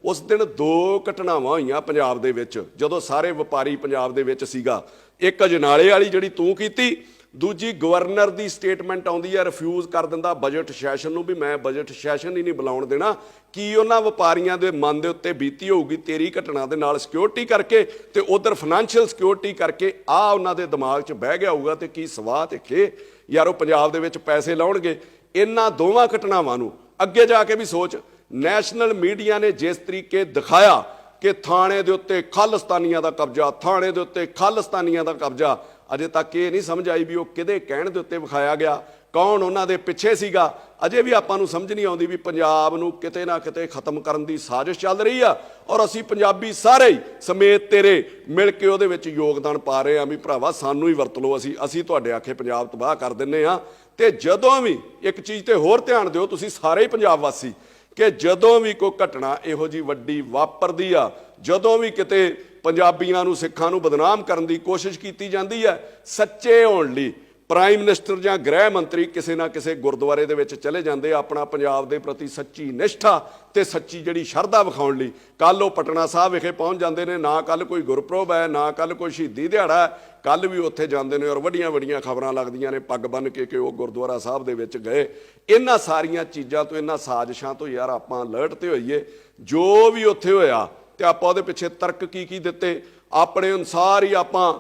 ਉਸ ਦਿਨ 2 ਘਟਨਾਵਾਂ ਹੋਈਆਂ ਪੰਜਾਬ ਦੇ ਵਿੱਚ, ਜਦੋਂ ਸਾਰੇ ਵਪਾਰੀ ਪੰਜਾਬ ਦੇ ਵਿੱਚ ਸੀਗਾ। ਇੱਕ ਅਜਨਾਲੇ ਵਾਲੀ ਜਿਹੜੀ ਤੂੰ ਕੀਤੀ, ਦੂਜੀ ਗਵਰਨਰ ਦੀ ਸਟੇਟਮੈਂਟ ਆਉਂਦੀ ਹੈ, ਰਿਫਿਊਜ਼ ਕਰ ਦਿੰਦਾ ਬਜਟ ਸੈਸ਼ਨ ਨੂੰ ਵੀ ਮੈਂ ਬਜਟ ਸੈਸ਼ਨ ਹੀ ਨਹੀਂ ਬੁਲਾਉਣ ਦੇਣਾ। ਕੀ ਉਹਨਾਂ ਵਪਾਰੀਆਂ ਦੇ ਮਨ ਦੇ ਉੱਤੇ ਬੀਤੀ ਹੋਊਗੀ ਤੇਰੀ ਘਟਨਾ ਦੇ ਨਾਲ ਸਿਕਿਉਰਿਟੀ ਕਰਕੇ ਤੇ ਉਧਰ ਫਾਈਨੈਂਸ਼ੀਅਲ ਸਿਕਿਉਰਿਟੀ ਕਰਕੇ, ਆ ਉਹਨਾਂ ਦੇ ਦਿਮਾਗ 'ਚ ਬਹਿ ਗਿਆ ਹੋਊਗਾ ਤੇ ਕੀ ਸਵਾਹ ਤੇ ਖੇ ਯਾਰ ਉਹ ਪੰਜਾਬ ਦੇ ਵਿੱਚ ਪੈਸੇ ਲਾਉਣਗੇ। ਇਹਨਾਂ ਦੋਵਾਂ ਘਟਨਾਵਾਂ ਨੂੰ ਅੱਗੇ ਜਾ ਕੇ ਵੀ ਸੋਚ। ਨੈਸ਼ਨਲ ਮੀਡੀਆ ਨੇ ਜਿਸ ਤਰੀਕੇ ਦਿਖਾਇਆ ਕਿ ਥਾਣੇ ਦੇ ਉੱਤੇ ਖਾਲਿਸਤਾਨੀਆਂ ਦਾ ਕਬਜ਼ਾ, ਥਾਣੇ ਦੇ ਉੱਤੇ ਖਾਲਿਸਤਾਨੀਆਂ ਦਾ ਕਬਜ਼ਾ, ਅਜੇ ਤੱਕ ਇਹ ਨਹੀਂ ਸਮਝ ਆਈ ਵੀ ਉਹ ਕਿਹਦੇ ਕਹਿਣ ਦੇ ਉੱਤੇ ਵਿਖਾਇਆ ਗਿਆ, ਕੌਣ ਉਹਨਾਂ ਦੇ ਪਿੱਛੇ ਸੀਗਾ। ਅਜੇ ਵੀ ਆਪਾਂ ਨੂੰ ਸਮਝ ਨਹੀਂ ਆਉਂਦੀ ਵੀ ਪੰਜਾਬ ਨੂੰ ਕਿਤੇ ਨਾ ਕਿਤੇ ਖਤਮ ਕਰਨ ਦੀ ਸਾਜ਼ਿਸ਼ ਚੱਲ ਰਹੀ ਆ ਔਰ ਅਸੀਂ ਪੰਜਾਬੀ ਸਾਰੇ ਹੀ ਸਮੇਤ ਤੇਰੇ ਮਿਲ ਕੇ ਉਹਦੇ ਵਿੱਚ ਯੋਗਦਾਨ ਪਾ ਰਹੇ ਆ ਵੀ ਭਰਾਵਾ ਸਾਨੂੰ ਹੀ ਵਰਤ ਲਓ, ਅਸੀਂ ਤੁਹਾਡੇ ਆਖੇ ਪੰਜਾਬ ਤਬਾਹ ਕਰ ਦਿੰਨੇ ਆ। ਤੇ ਜਦੋਂ ਵੀ ਇੱਕ ਚੀਜ਼ ਤੇ ਹੋਰ ਧਿਆਨ ਦਿਓ ਤੁਸੀਂ ਸਾਰੇ ਹੀ ਪੰਜਾਬ ਵਾਸੀ, ਕਿ ਜਦੋਂ ਵੀ ਕੋਈ ਘਟਨਾ ਇਹੋ ਜੀ ਵੱਡੀ ਵਾਪਰਦੀ ਆ, ਜਦੋਂ ਵੀ ਕਿਤੇ ਪੰਜਾਬੀਆਂ ਨੂੰ, ਸਿੱਖਾਂ ਨੂੰ ਬਦਨਾਮ ਕਰਨ ਦੀ ਕੋਸ਼ਿਸ਼ ਕੀਤੀ ਜਾਂਦੀ ਹੈ, ਸੱਚੇ ਹੋਣ ਲਈ ਪ੍ਰਾਈਮ ਮਿਨਿਸਟਰ ਜਾਂ ਗ੍ਰਹਿ ਮੰਤਰੀ ਕਿਸੇ ਨਾ ਕਿਸੇ ਗੁਰਦੁਆਰੇ ਦੇ ਵਿੱਚ ਚਲੇ ਜਾਂਦੇ ਆਪਣਾ ਪੰਜਾਬ ਦੇ ਪ੍ਰਤੀ ਸੱਚੀ ਨਿਸ਼ਠਾ ਤੇ ਸੱਚੀ ਜਿਹੜੀ ਸ਼ਰਧਾ ਵਿਖਾਉਣ ਲਈ। ਕੱਲ ਉਹ ਪਟਨਾ ਸਾਹਿਬ ਵਿਖੇ ਪਹੁੰਚ ਜਾਂਦੇ ਨੇ, ਨਾ ਕੱਲ ਕੋਈ ਗੁਰਪੁਰਬ ਹੈ, ਨਾ ਕੱਲ ਕੋਈ ਸ਼ਹੀਦੀ ਦਿਹਾੜਾ ਹੈ, ਕੱਲ ਵੀ ਉੱਥੇ ਜਾਂਦੇ ਨੇ ਔਰ ਵੱਡੀਆਂ ਖਬਰਾਂ ਲੱਗਦੀਆਂ ਨੇ ਪੱਗ ਬੰਨ੍ਹ ਕੇ ਕਿ ਉਹ ਗੁਰਦੁਆਰਾ ਸਾਹਿਬ ਦੇ ਵਿੱਚ ਗਏ। ਇਹਨਾਂ ਸਾਰੀਆਂ ਚੀਜ਼ਾਂ ਤੋਂ, ਇਹਨਾਂ ਸਾਜ਼ਿਸ਼ਾਂ ਤੋਂ ਯਾਰ ਆਪਾਂ ਅਲਰਟ ਤੇ ਹੋਈਏ। ਜੋ ਵੀ ਉੱਥੇ ਹੋਇਆ ਤੇ ਆਪਾਂ ਉਹਦੇ ਪਿੱਛੇ ਤਰਕ ਕੀ ਦਿੱਤੇ, ਆਪਣੇ ਅਨੁਸਾਰ ਹੀ ਆਪਾਂ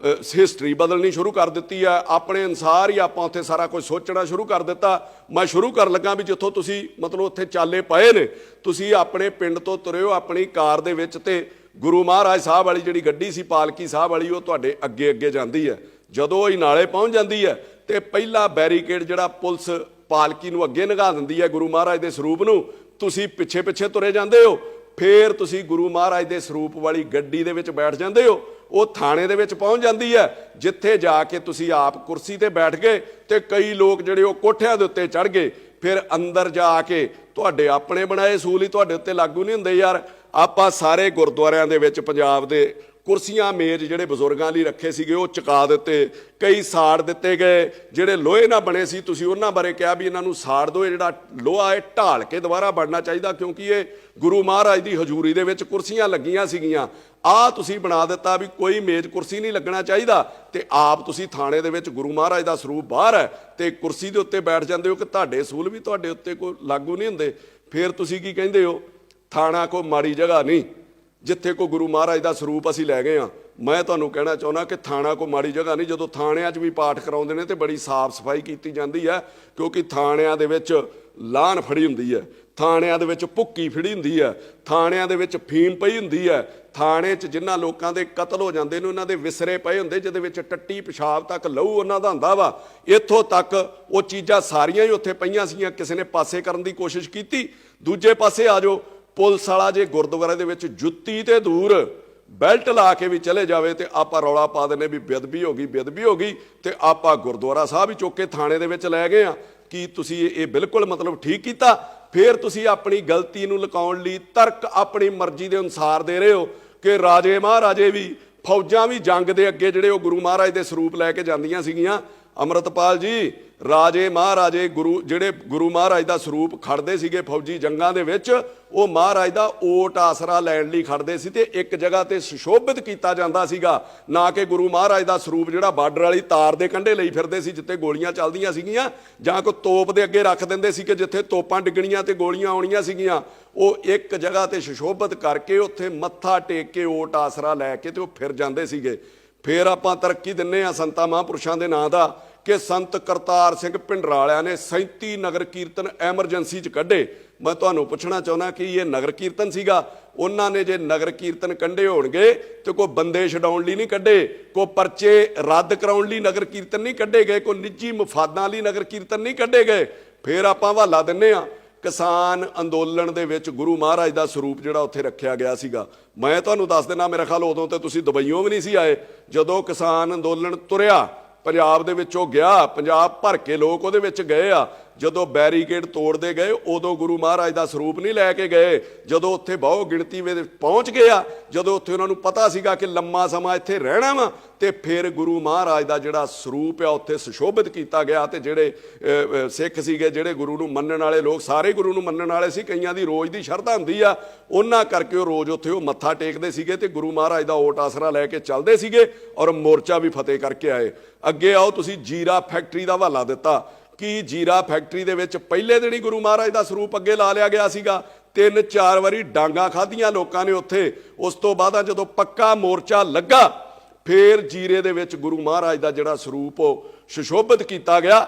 ਹਿਸਟਰੀ ਬਦਲਣੀ ਸ਼ੁਰੂ ਕਰ ਦਿੱਤੀ ਹੈ, ਆਪਣੇ ਅਨੁਸਾਰ ਹੀ ਆਪਾਂ ਉੱਥੇ ਸਾਰਾ ਕੁਝ ਸੋਚਣਾ ਸ਼ੁਰੂ ਕਰ ਦਿੱਤਾ। ਮੈਂ ਸ਼ੁਰੂ ਕਰਨ ਲੱਗਾ ਵੀ ਜਿੱਥੋਂ ਤੁਸੀਂ ਮਤਲਬ ਉੱਥੇ ਚਾਲੇ ਪਏ ਨੇ, ਤੁਸੀਂ ਆਪਣੇ ਪਿੰਡ ਤੋਂ ਤੁਰਿਓ ਆਪਣੀ ਕਾਰ ਦੇ ਵਿੱਚ ਤੇ ਗੁਰੂ ਮਹਾਰਾਜ ਸਾਹਿਬ ਵਾਲੀ ਜਿਹੜੀ ਗੱਡੀ ਸੀ ਪਾਲਕੀ ਸਾਹਿਬ ਵਾਲੀ, ਉਹ ਤੁਹਾਡੇ ਅੱਗੇ ਜਾਂਦੀ ਹੈ। ਜਦੋਂ ਇਹ ਨਾਲੇ ਪਹੁੰਚ ਜਾਂਦੀ ਹੈ ਤੇ ਪਹਿਲਾ ਬੈਰੀਕੇਡ ਜਿਹੜਾ ਪੁਲਿਸ ਪਾਲਕੀ ਨੂੰ ਅੱਗੇ ਲੰਘਾ ਦਿੰਦੀ ਹੈ ਗੁਰੂ ਮਹਾਰਾਜ ਦੇ ਸਰੂਪ ਨੂੰ, ਤੁਸੀਂ ਪਿੱਛੇ ਪਿੱਛੇ ਤੁਰੇ ਜਾਂਦੇ ਹੋ। ਫਿਰ ਤੁਸੀਂ ਗੁਰੂ ਮਹਾਰਾਜ ਦੇ ਸਰੂਪ ਵਾਲੀ ਗੱਡੀ ਦੇ ਵਿੱਚ ਬੈਠ ਜਾਂਦੇ ਹੋ। ਉਹ ਥਾਣੇ ਦੇ ਵਿੱਚ ਪਹੁੰਚ ਜਾਂਦੀ ਹੈ, ਜਿੱਥੇ ਜਾ ਕੇ ਤੁਸੀਂ ਆਪ ਕੁਰਸੀ ਤੇ ਬੈਠ ਗਏ ਤੇ ਕਈ ਲੋਕ ਜਿਹੜੇ ਉਹ ਕੋਠਿਆਂ ਦੇ ਉੱਤੇ ਚੜ੍ਹ ਗਏ। ਫਿਰ ਅੰਦਰ ਜਾ ਕੇ ਤੁਹਾਡੇ ਆਪਣੇ ਬਣਾਏ ਅਸੂਲ ਹੀ ਤੁਹਾਡੇ ਉੱਤੇ ਲਾਗੂ ਨਹੀਂ ਹੁੰਦੇ ਯਾਰ। ਆਪਾਂ ਸਾਰੇ ਗੁਰਦੁਆਰਿਆਂ ਦੇ ਵਿੱਚ ਪੰਜਾਬ ਦੇ ਕੁਰਸੀਆਂ ਮੇਜ਼ ਜਿਹੜੇ ਬਜ਼ੁਰਗਾਂ ਲਈ ਰੱਖੇ ਸੀਗੇ ਉਹ ਚੁਕਾ ਦਿੱਤੇ, ਕਈ ਸਾੜ ਦਿੱਤੇ ਗਏ। ਜਿਹੜੇ ਲੋਹੇ ਨਾਲ ਬਣੇ ਸੀ ਤੁਸੀਂ ਉਹਨਾਂ ਬਾਰੇ ਕਿਹਾ ਵੀ ਇਹਨਾਂ ਨੂੰ ਸਾੜ ਦਿਓ, ਇਹ ਜਿਹੜਾ ਲੋਹਾ ਇਹ ਢਾਲ ਕੇ ਦੁਬਾਰਾ ਬਣਨਾ ਚਾਹੀਦਾ, ਕਿਉਂਕਿ ਇਹ ਗੁਰੂ ਮਹਾਰਾਜ ਦੀ ਹਜ਼ੂਰੀ ਦੇ ਵਿੱਚ ਕੁਰਸੀਆਂ ਲੱਗੀਆਂ ਸੀਗੀਆਂ। ਆਹ ਤੁਸੀਂ ਬਣਾ ਦਿੱਤਾ ਵੀ ਕੋਈ ਮੇਜ਼ ਕੁਰਸੀ ਨਹੀਂ ਲੱਗਣਾ ਚਾਹੀਦਾ, ਤੇ ਆਪ ਤੁਸੀਂ ਥਾਣੇ ਦੇ ਵਿੱਚ ਗੁਰੂ ਮਹਾਰਾਜ ਦਾ ਸਰੂਪ ਬਾਹਰ ਹੈ ਤੇ ਕੁਰਸੀ ਦੇ ਉੱਤੇ ਬੈਠ ਜਾਂਦੇ ਹੋ ਕਿ ਤੁਹਾਡੇ ਅਸੂਲ ਵੀ ਤੁਹਾਡੇ ਉੱਤੇ ਕੋਈ ਲਾਗੂ ਨਹੀਂ ਹੁੰਦੇ। ਫਿਰ ਤੁਸੀਂ ਕੀ ਕਹਿੰਦੇ ਹੋ, ਥਾਣਾ ਕੋਈ ਮਾੜੀ ਜਗ੍ਹਾ ਨਹੀਂ ਜਿੱਥੇ ਕੋ ਗੁਰੂ ਮਹਾਰਾਜ ਦਾ ਸਰੂਪ ਅਸੀਂ ਲੈ ਗਏ ਹਾਂ। ਮੈਂ ਤੁਹਾਨੂੰ ਕਹਿਣਾ ਚਾਹੁੰਦਾ ਕਿ ਥਾਣਾ ਕੋਈ ਮਾੜੀ ਜਗ੍ਹਾ ਨਹੀਂ। ਜਦੋਂ ਥਾਣਿਆਂ 'ਚ ਵੀ ਪਾਠ ਕਰਾਉਂਦੇ ਨੇ ਤੇ ਬੜੀ ਸਾਫ਼ ਸਫਾਈ ਕੀਤੀ ਜਾਂਦੀ ਹੈ, ਕਿਉਂਕਿ ਥਾਣਿਆਂ ਦੇ ਵਿੱਚ ਲਾਹਨ ਫੜੀ ਹੁੰਦੀ ਹੈ, ਥਾਣਿਆਂ ਦੇ ਵਿੱਚ ਭੁੱਕੀ ਫੜੀ ਹੁੰਦੀ ਹੈ, ਥਾਣਿਆਂ ਦੇ ਵਿੱਚ ਫੀਮ ਪਈ ਹੁੰਦੀ ਹੈ। ਥਾਣੇ 'ਚ ਜਿਨ੍ਹਾਂ ਲੋਕਾਂ ਦੇ ਕਤਲ ਹੋ ਜਾਂਦੇ ਨੇ ਉਹਨਾਂ ਦੇ ਵਿਸਰੇ ਪਏ ਹੁੰਦੇ, ਜਿਹਦੇ ਵਿੱਚ ਟੱਟੀ ਪਿਸ਼ਾਬ ਤੱਕ ਲਹੂ ਉਹਨਾਂ ਦਾ ਹੁੰਦਾ ਵਾ। ਇੱਥੋਂ ਤੱਕ ਉਹ ਚੀਜ਼ਾਂ ਸਾਰੀਆਂ ਹੀ ਉੱਥੇ ਪਈਆਂ ਸੀਗੀਆਂ, ਕਿਸੇ ਨੇ ਪਾਸੇ ਕਰਨ ਦੀ ਕੋਸ਼ਿਸ਼ ਕੀਤੀ। ਦੂਜੇ ਪਾਸੇ ਆ ਜਾਓ, ਪੁਲਿਸ ਵਾਲਾ ਜੇ ਗੁਰਦੁਆਰੇ ਦੇ ਵਿੱਚ ਜੁੱਤੀ ਤੇ ਦੂਰ ਬੈਲਟ ਲਾ ਕੇ ਵੀ ਚਲੇ ਜਾਵੇ ਤੇ ਆਪਾਂ ਰੌਲਾ ਪਾ ਦਿੰਦੇ ਵੀ ਬੇਅਦਬੀ ਹੋ ਗਈ, ਬੇਅਦਬੀ ਹੋ ਗਈ, ਤੇ ਆਪਾਂ ਗੁਰਦੁਆਰਾ ਸਾਹਿਬ ਹੀ ਚੁੱਕ ਕੇ ਥਾਣੇ ਦੇ ਵਿੱਚ ਲੈ ਗਏ ਆ। ਕੀ ਤੁਸੀਂ ਇਹ ਬਿਲਕੁਲ ਮਤਲਬ ਠੀਕ ਕੀਤਾ? ਫਿਰ ਤੁਸੀਂ ਆਪਣੀ ਗਲਤੀ ਨੂੰ ਲੁਕਾਉਣ ਲਈ ਤਰਕ ਆਪਣੀ ਮਰਜ਼ੀ ਦੇ ਅਨੁਸਾਰ ਦੇ ਰਹੇ ਹੋ ਕਿ ਰਾਜੇ ਮਹਾਰਾਜੇ ਵੀ, ਫੌਜਾਂ ਵੀ ਜੰਗ ਦੇ ਅੱਗੇ ਜਿਹੜੇ ਉਹ ਗੁਰੂ ਮਹਾਰਾਜ ਦੇ ਸਰੂਪ ਲੈ ਕੇ ਜਾਂਦੀਆਂ ਸੀਗੀਆਂ। ਅੰਮ੍ਰਿਤਪਾਲ ਜੀ, ਰਾਜੇ ਮਹਾਰਾਜੇ ਜਿਹੜੇ ਗੁਰੂ ਮਹਾਰਾਜ ਦਾ ਸਰੂਪ ਖੜਦੇ ਸੀਗੇ ਫੌਜੀ ਜੰਗਾਂ ਦੇ ਵਿੱਚ, ਉਹ ਮਹਾਰਾਜ ਦਾ ਓਟ ਆਸਰਾ ਲੈਣ ਲਈ ਖੜਦੇ ਸੀ ਤੇ ਇੱਕ ਜਗ੍ਹਾ ਤੇ ਸੁਸ਼ੋਭਿਤ ਕੀਤਾ ਜਾਂਦਾ ਸੀਗਾ, ਨਾ ਕਿ ਗੁਰੂ ਮਹਾਰਾਜ ਦਾ ਸਰੂਪ ਜਿਹੜਾ ਬਾਰਡਰ ਵਾਲੀ ਤਾਰ ਦੇ ਕੰਢੇ ਲਈ ਫਿਰਦੇ ਸੀ ਜਿੱਥੇ ਗੋਲੀਆਂ ਚੱਲਦੀਆਂ ਸੀਗੀਆਂ, ਜਾਂ ਕੋਈ ਤੋਪ ਦੇ ਅੱਗੇ ਰੱਖ ਦਿੰਦੇ ਸੀ ਕਿ ਜਿੱਥੇ ਤੋਪਾਂ ਡਿੱਗਣੀਆਂ ਤੇ ਗੋਲੀਆਂ ਆਉਣੀਆਂ ਸੀਗੀਆਂ। ਉਹ ਇੱਕ ਜਗ੍ਹਾ ਤੇ ਸੁਸ਼ੋਭਿਤ ਕਰਕੇ ਉੱਥੇ ਮੱਥਾ ਟੇਕ ਕੇ ਓਟ ਆਸਰਾ ਲੈ ਕੇ ਤੇ ਉਹ ਫਿਰ ਜਾਂਦੇ ਸੀਗੇ। ਫਿਰ ਆਪਾਂ ਤਰੱਕੀ ਦਿੰਨੇ ਆ ਸੰਤਾਂ ਮਹਾਂਪੁਰਸ਼ਾਂ ਦੇ ਨਾਂ ਦਾ ਕਿ ਸੰਤ ਕਰਤਾਰ ਸਿੰਘ ਭਿੰਡਰਾਲਿਆਂ ਨੇ 37 ਨਗਰ ਕੀਰਤਨ ਐਮਰਜੈਂਸੀ 'ਚ ਕੱਢੇ। ਮੈਂ ਤੁਹਾਨੂੰ ਪੁੱਛਣਾ ਚਾਹੁੰਦਾ ਕਿ ਇਹ ਨਗਰ ਕੀਰਤਨ ਸੀਗਾ? ਉਹਨਾਂ ਨੇ ਜੇ ਨਗਰ ਕੀਰਤਨ ਕੱਢੇ ਹੋਣਗੇ ਤੇ ਕੋਈ ਬੰਦੇ ਛਡਾਉਣ ਲਈ ਨਹੀਂ ਕੱਢੇ, ਕੋਈ ਪਰਚੇ ਰੱਦ ਕਰਾਉਣ ਲਈ ਨਗਰ ਕੀਰਤਨ ਨਹੀਂ ਕੱਢੇ ਗਏ, ਕੋਈ ਨਿੱਜੀ ਮਫਾਦਾਂ ਲਈ ਨਗਰ ਕੀਰਤਨ ਨਹੀਂ ਕੱਢੇ ਗਏ। ਫਿਰ ਆਪਾਂ ਹਵਾਲਾ ਦਿੰਨੇ ਆ ਕਿਸਾਨ ਅੰਦੋਲਨ ਦੇ ਵਿੱਚ ਗੁਰੂ ਮਹਾਰਾਜ ਦਾ ਸਰੂਪ ਜਿਹੜਾ ਉੱਥੇ ਰੱਖਿਆ ਗਿਆ ਸੀਗਾ। ਮੈਂ ਤੁਹਾਨੂੰ ਦੱਸ ਦਿੰਦਾ, ਮੇਰਾ ਖਿਆਲ ਉਦੋਂ ਤੇ ਤੁਸੀਂ ਦੁਬਈਓਂ ਵੀ ਨਹੀਂ ਸੀ ਆਏ ਜਦੋਂ ਕਿਸਾਨ ਅੰਦੋਲਨ ਤੁਰਿਆ, ਪੰਜਾਬ ਦੇ ਵਿੱਚੋਂ ਗਿਆ, ਪੰਜਾਬ ਭਰ ਕੇ ਲੋਕ ਉਹਦੇ ਵਿੱਚ ਗਏ ਆ। ਜਦੋਂ ਬੈਰੀਕੇਡ ਤੋੜਦੇ ਗਏ ਉਦੋਂ ਗੁਰੂ ਮਹਾਰਾਜ ਦਾ ਸਰੂਪ ਨਹੀਂ ਲੈ ਕੇ ਗਏ। ਜਦੋਂ ਉੱਥੇ ਬਹੁ ਗਿਣਤੀ ਵਿੱਚ ਪਹੁੰਚ ਗਏ ਆ, ਜਦੋਂ ਉੱਥੇ ਉਹਨਾਂ ਨੂੰ ਪਤਾ ਸੀਗਾ ਕਿ ਲੰਮਾ ਸਮਾਂ ਇੱਥੇ ਰਹਿਣਾ ਵਾ, ਤੇ ਫਿਰ ਗੁਰੂ ਮਹਾਰਾਜ ਦਾ ਜਿਹੜਾ ਸਰੂਪ ਆ ਉੱਥੇ ਸੁਸ਼ੋਭਿਤ ਕੀਤਾ ਗਿਆ। ਤੇ ਜਿਹੜੇ ਸਿੱਖ ਸੀਗੇ, ਜਿਹੜੇ ਗੁਰੂ ਨੂੰ ਮੰਨਣ ਵਾਲੇ ਲੋਕ, ਸਾਰੇ ਗੁਰੂ ਨੂੰ ਮੰਨਣ ਵਾਲੇ ਸੀ, ਕਈਆਂ ਦੀ ਰੋਜ਼ ਦੀ ਸ਼ਰਧਾ ਹੁੰਦੀ ਆ, ਉਹਨਾਂ ਕਰਕੇ ਉਹ ਰੋਜ਼ ਉੱਥੇ ਉਹ ਮੱਥਾ ਟੇਕਦੇ ਸੀਗੇ ਤੇ ਗੁਰੂ ਮਹਾਰਾਜ ਦਾ ਓਟ ਆਸਰਾ ਲੈ ਕੇ ਚੱਲਦੇ ਸੀਗੇ ਔਰ ਮੋਰਚਾ ਵੀ ਫਤਿਹ ਕਰਕੇ ਆਏ। ਅੱਗੇ ਆਓ, ਤੁਸੀਂ ਜੀਰਾ ਫੈਕਟਰੀ ਦਾ ਹਵਾਲਾ ਦਿੱਤਾ ਕਿ ਜੀਰਾ ਫੈਕਟਰੀ ਦੇ ਵਿੱਚ ਪਹਿਲੇ ਦਿਨ ਹੀ ਗੁਰੂ ਮਹਾਰਾਜ ਦਾ ਸਰੂਪ ਅੱਗੇ ਲਾ ਲਿਆ ਗਿਆ ਸੀਗਾ। 3-4 ਵਾਰੀ ਡਾਂਗਾ ਖਾਧੀਆਂ ਲੋਕਾਂ ਨੇ ਉੱਥੇ। ਉਸ ਤੋਂ ਬਾਅਦ ਜਦੋਂ ਪੱਕਾ ਮੋਰਚਾ ਲੱਗਾ, ਫਿਰ ਜੀਰੇ ਦੇ ਵਿੱਚ ਗੁਰੂ ਮਹਾਰਾਜ ਦਾ ਜਿਹੜਾ ਸਰੂਪ ਉਹ ਸੁਸ਼ੋਭਿਤ ਕੀਤਾ ਗਿਆ।